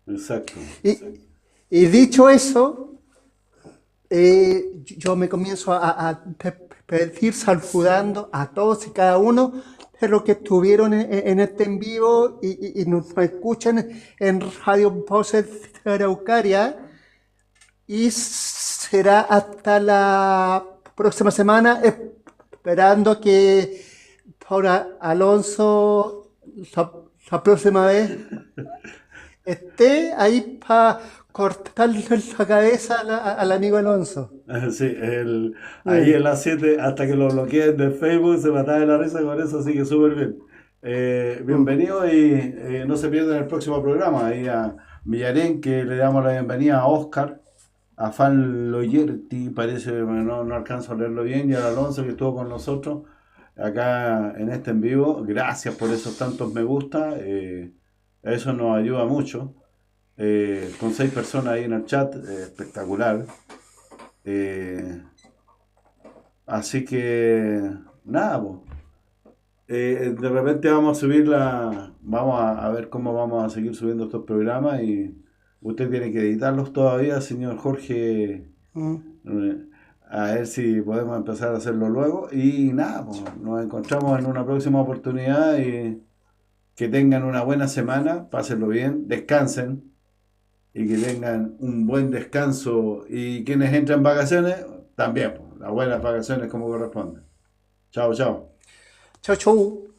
exacto. Y, y dicho eso, yo me comienzo a pedir saludando a todos y cada uno de los que estuvieron en este en vivo y nos escuchan en Radio Voces de Araucaria. Y será hasta la próxima semana, esperando que ahora Alonso la próxima vez esté ahí para cortarle la cabeza al amigo Alonso. Sí, ahí en las 7, hasta que lo bloqueen de Facebook, se mataba de la risa con eso, así que súper bien. Bienvenido y no se pierdan el próximo programa. Ahí a Villarén, que le damos la bienvenida a Oscar, a Fan Loyerti, parece, no alcanzo a leerlo bien, y a Alonso, que estuvo con nosotros acá en este en vivo. Gracias por esos tantos me gusta, eso nos ayuda mucho. Con 6 personas ahí en el chat, espectacular. Así que nada, po. De repente vamos a vamos a ver cómo vamos a seguir subiendo estos programas y usted tiene que editarlos todavía, señor Jorge, Mm. a ver si podemos empezar a hacerlo luego y nada, po, nos encontramos en una próxima oportunidad y que tengan una buena semana, pásenlo bien, descansen y que tengan un buen descanso y quienes entran en vacaciones, también, po, las buenas vacaciones como corresponde. Chao, chao. Chau, chau.